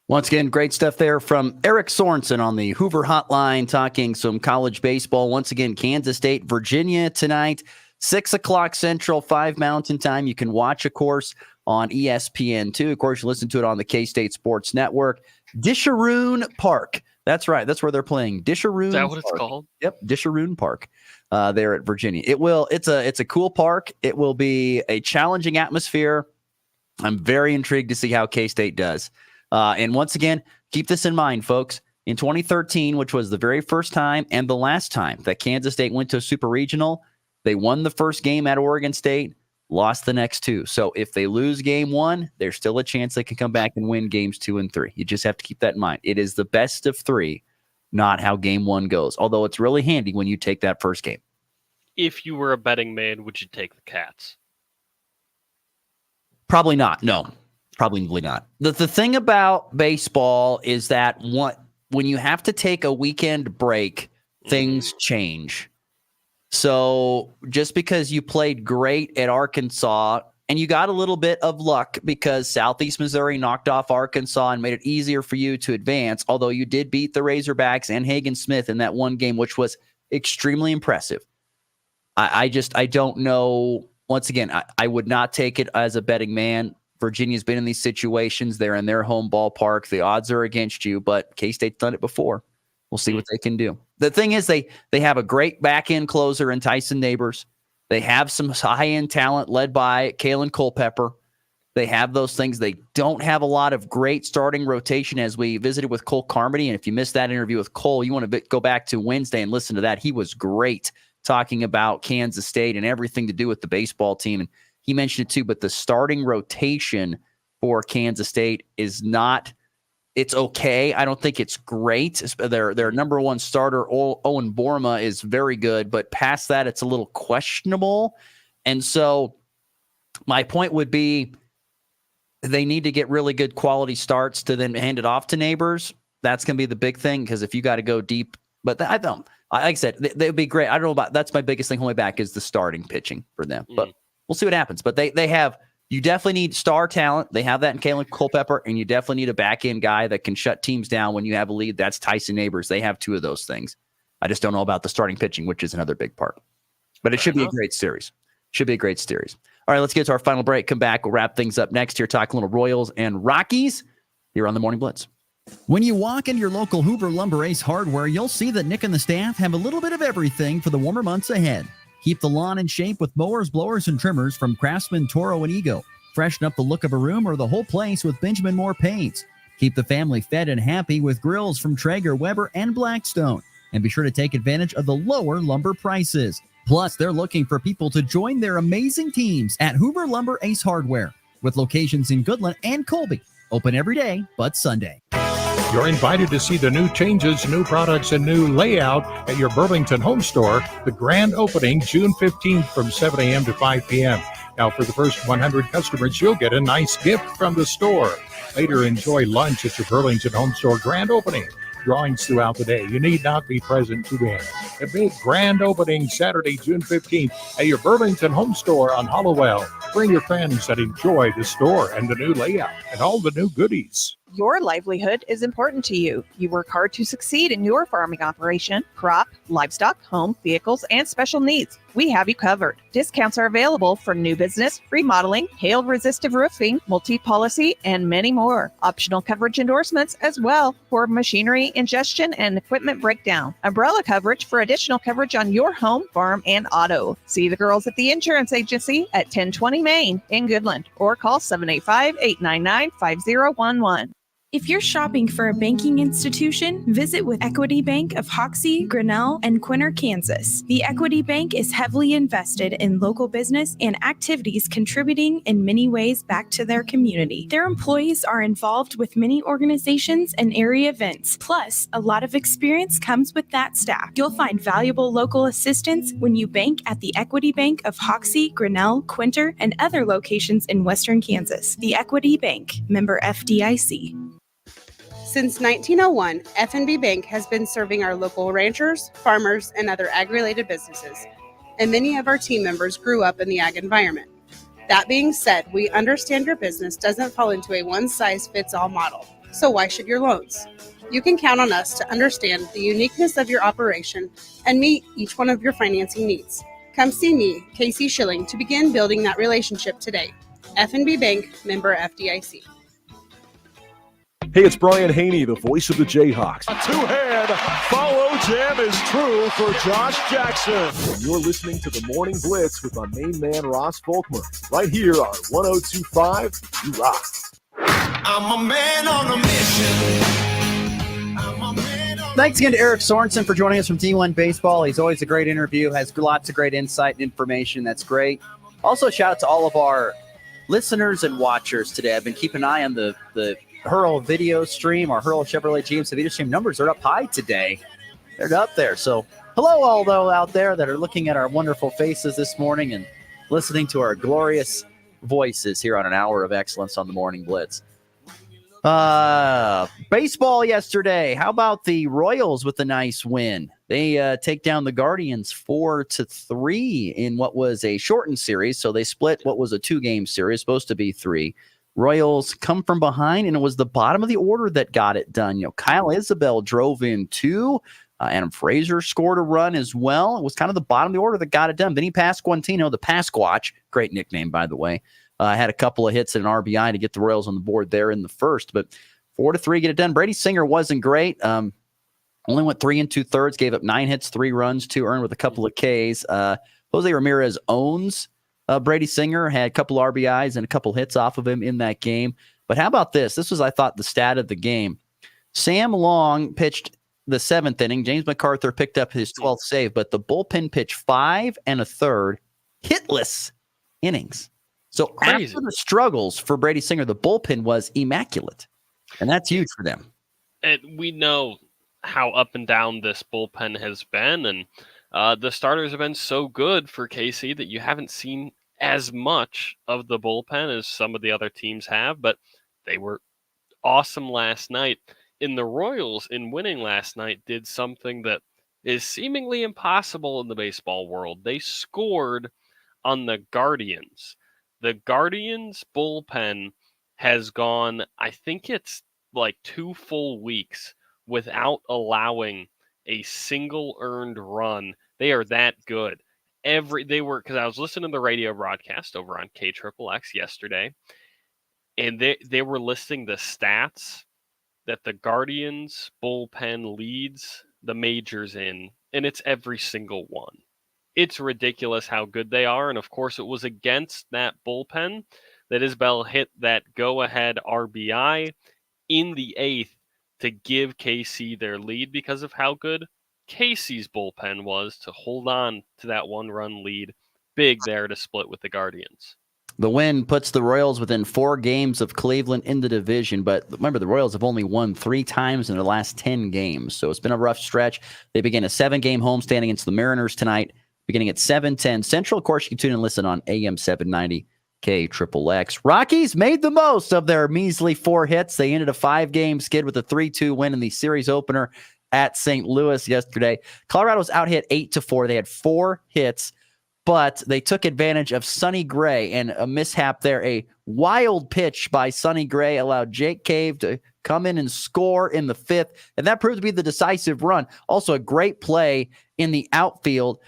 Once again, great stuff there from Eric Sorensen on the Hoover Hotline, talking some college baseball. Once again, Kansas State, Virginia tonight, 6 o'clock Central, 5 Mountain Time. You can watch, of course, on ESPN2. Of course, you listen to it on the K-State Sports Network. Disharoon Park. That's right. That's where they're playing. Disharoon. Is that what Park. it's called? Yep, Disharoon Park. There at Virginia. It's a cool park. It will be a challenging atmosphere. I'm very intrigued to see how K-State does. And once again, keep this in mind, folks. In 2013, which was the very first time and the last time that Kansas State went to a super regional, they won the first game at Oregon State, lost the next two. So if they lose game one, there's still a chance they can come back and win games 2 and 3. You just have to keep that in mind. It is the best of 3, not how game 1 goes, although it's really handy when you take that first game. If you were a betting man, would you take the Cats? Probably not. No, probably not. The thing about baseball is that when you have to take a weekend break, things change. So just because you played great at Arkansas and you got a little bit of luck because Southeast Missouri knocked off Arkansas and made it easier for you to advance, although you did beat the Razorbacks and Hagen Smith in that one game, which was extremely impressive. I don't know. Once again, I would not take it as a betting man. Virginia's been in these situations. They're in their home ballpark. The odds are against you, but K-State's done it before. We'll see what they can do. The thing is, they have a great back-end closer in Tyson Neighbors. They have some high-end talent led by Kalen Culpepper. They have those things. They don't have a lot of great starting rotation, as we visited with Cole Carmody. And if you missed that interview with Cole, you want to go back to Wednesday and listen to that. He was great talking about Kansas State and everything to do with the baseball team. And he mentioned it too, but the starting rotation for Kansas State is not – it's okay. I don't think it's great. Their number one starter, Owen Borma, is very good, but past that, it's a little questionable. And so my point would be they need to get really good quality starts to then hand it off to Neighbors. That's going to be the big thing, because if you got to go deep, but I don't. Like I said, they would be great. I don't know about, that's my biggest thing holding back is the starting pitching for them. But we'll see what happens. But they have, you definitely need star talent. They have that in Kalen Culpepper, and you definitely need a back-end guy that can shut teams down when you have a lead. That's Tyson Neighbors. They have 2 of those things. I just don't know about the starting pitching, which is another big part. But it should be a great series. Should be a great series. All right, let's get to our final break. Come back. We'll wrap things up next here, talking a little Royals and Rockies here on the Morning Blitz. When you walk into your local Hoover Lumber Ace Hardware, you'll see that Nick and the staff have a little bit of everything for the warmer months ahead. Keep the lawn in shape with mowers, blowers, and trimmers from Craftsman, Toro, and Ego. Freshen up the look of a room or the whole place with Benjamin Moore paints. Keep the family fed and happy with grills from Traeger, Weber, and Blackstone. And be sure to take advantage of the lower lumber prices. Plus, they're looking for people to join their amazing teams at Hoover Lumber Ace Hardware, with locations in Goodland and Colby. Open every day but Sunday. You're invited to see the new changes, new products, and new layout at your Burlington home store. The grand opening June 15th from 7 a.m. to 5 p.m. Now, for the first 100 customers, you'll get a nice gift from the store. Later, enjoy lunch at your Burlington home store grand opening. Drawings throughout the day. You need not be present to win. A big grand opening Saturday, June 15th at your Burlington home store on Hollowell. Bring your friends and enjoy the store and the new layout and all the new goodies. Your livelihood is important to you. You work hard to succeed in your farming operation, crop, livestock, home, vehicles, and special needs. We have you covered. Discounts are available for new business, remodeling, hail-resistive roofing, multi-policy, and many more. Optional coverage endorsements as well for machinery ingestion and equipment breakdown. Umbrella coverage for additional coverage on your home, farm, and auto. See the girls at the insurance agency at 1020 Main in Goodland, or call 785-899-5011. If you're shopping for a banking institution, visit with Equity Bank of Hoxie, Grinnell, and Quinter, Kansas. The Equity Bank is heavily invested in local business and activities, contributing in many ways back to their community. Their employees are involved with many organizations and area events. Plus, a lot of experience comes with that staff. You'll find valuable local assistance when you bank at the Equity Bank of Hoxie, Grinnell, Quinter, and other locations in Western Kansas. The Equity Bank, member FDIC. Since 1901, F&B Bank has been serving our local ranchers, farmers, and other ag-related businesses, and many of our team members grew up in the ag environment. That being said, we understand your business doesn't fall into a one-size-fits-all model, so why should your loans? You can count on us to understand the uniqueness of your operation and meet each one of your financing needs. Come see me, Casey Schilling, to begin building that relationship today. F&B Bank, member FDIC. Hey, it's Brian Haney, the voice of the Jayhawks. A two-hand follow jam is true for Josh Jackson. And you're listening to the Morning Blitz with my main man, Ross Volkmer, right here on 102.5 You Rock. I'm a man on a mission. I'm a man. Thanks again to Eric Sorensen for joining us from D1 Baseball. He's always a great interview, has lots of great insight and information. That's great. Also, shout out to all of our listeners and watchers today. I've been keeping an eye on the Hurl video stream. Our Hurl Chevrolet GMC video stream numbers are up high today. They're up there. So hello, all those out there that are looking at our wonderful faces this morning and listening to our glorious voices here on an hour of excellence on the Morning Blitz. Baseball yesterday. How about the Royals with a nice win? They take down the Guardians 4-3 in what was a shortened series. So they split what was a 2-game series, supposed to be 3. Royals come from behind, and it was the bottom of the order that got it done. Kyle Isabel drove in 2. Adam Frazier scored a run as well. It was kind of the bottom of the order that got it done. Vinny Pasquantino, the Pasquatch, great nickname, by the way, had a couple of hits and an RBI to get the Royals on the board there in the first. But 4-3, get it done. Brady Singer wasn't great. Only went 3 2/3, gave up 9 hits, 3 runs, 2 earned with a couple of Ks. Jose Ramirez owns Brady Singer, had a couple RBIs and a couple hits off of him in that game. But how about this? This was, I thought, the stat of the game. Sam Long pitched the 7th inning. James MacArthur picked up his 12th save, but the bullpen pitched 5 1/3 hitless innings. So Crazy. After the struggles for Brady Singer, the bullpen was immaculate, and that's huge for them. And we know how up and down this bullpen has been, and the starters have been so good for KC that you haven't seen as much of the bullpen as some of the other teams have, but they were awesome last night. And the Royals, in winning last night, did something that is seemingly impossible in the baseball world. They scored on the Guardians. The Guardians bullpen has gone, I think it's like 2 full weeks without allowing a single earned run. They are that good. Because I was listening to the radio broadcast over on KXXX yesterday, and they were listing the stats that the Guardians bullpen leads the majors in, and it's every single one. It's ridiculous how good they are, and of course it was against that bullpen that Isabel hit that go-ahead RBI in the 8th to give KC their lead because of how good KC's bullpen was to hold on to that 1-run lead. Big there to split with the Guardians. The win puts the Royals within 4 games of Cleveland in the division, but remember, the Royals have only won 3 times in their last 10 games, so it's been a rough stretch. They begin a 7-game homestand against the Mariners tonight, beginning at 7:10 Central. Of course, you can tune in and listen on AM 790 KXXX. Rockies made the most of their measly 4 hits. They ended a 5-game skid with a 3-2 win in the series opener at St. Louis yesterday. Colorado was out hit 8-4. They had 4 hits, but they took advantage of Sonny Gray and a mishap there. A wild pitch by Sonny Gray allowed Jake Cave to come in and score in the 5th, and that proved to be the decisive run. Also, a great play in the outfield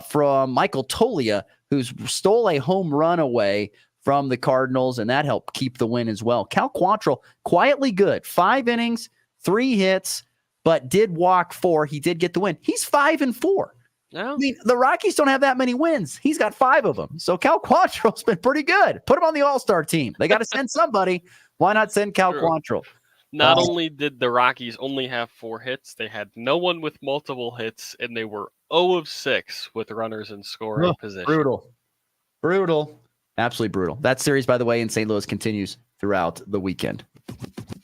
from Michael Tolia, who stole a home run away from the Cardinals, and that helped keep the win as well. Cal Quantrill, quietly good. 5 innings, 3 hits, but did walk 4. He did get the win. He's 5-4. No. I mean, the Rockies don't have that many wins. He's got 5 of them. So Cal Quantrill's been pretty good. Put him on the All-Star team. They got to send somebody. Why not send Cal Quantrill? Not only did the Rockies only have 4 hits, they had no one with multiple hits, and they were 0 of 6 with runners in scoring position. Brutal. Absolutely brutal. That series, by the way, in St. Louis continues throughout the weekend.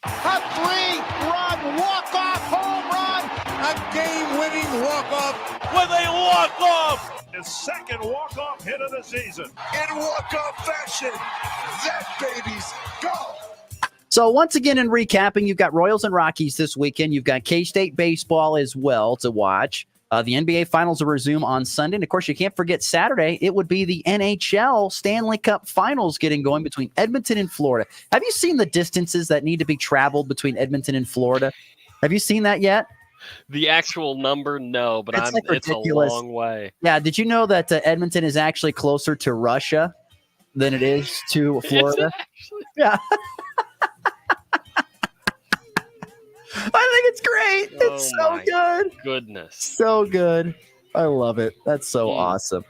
A 3-run walk-off home run. A game-winning walk-off with a walk-off. His second walk-off hit of the season. In walk-off fashion, that baby's gone. So once again, in recapping, you've got Royals and Rockies this weekend. You've got K-State baseball as well to watch. The NBA Finals will resume on Sunday. And, of course, you can't forget Saturday. It would be the NHL Stanley Cup Finals getting going between Edmonton and Florida. Have you seen the distances that need to be traveled between Edmonton and Florida? Have you seen that yet? The actual number, no, but it's a long way. Yeah, did you know that Edmonton is actually closer to Russia than it is to Florida? Yeah. I think it's great. It's so good. Goodness. So good. I love it. That's so awesome.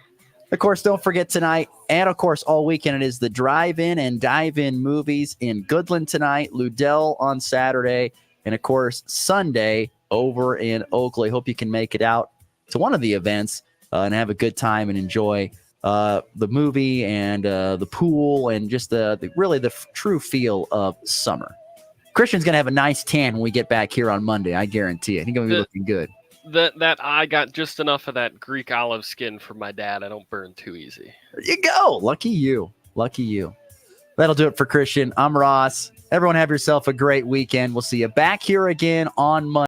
Of course, don't forget tonight, and of course, all weekend, it is the drive-in and dive-in movies in Goodland tonight, Ludell on Saturday, and of course, Sunday, over in Oakley. Hope you can make it out to one of the events and have a good time and enjoy the movie and the pool and just the true feel of summer. Christian's going to have a nice tan when we get back here on Monday. I guarantee it. He's going to be looking good. That I got just enough of that Greek olive skin from my dad. I don't burn too easy. There you go. Lucky you. Lucky you. That'll do it for Christian. I'm Ross. Everyone have yourself a great weekend. We'll see you back here again on Monday.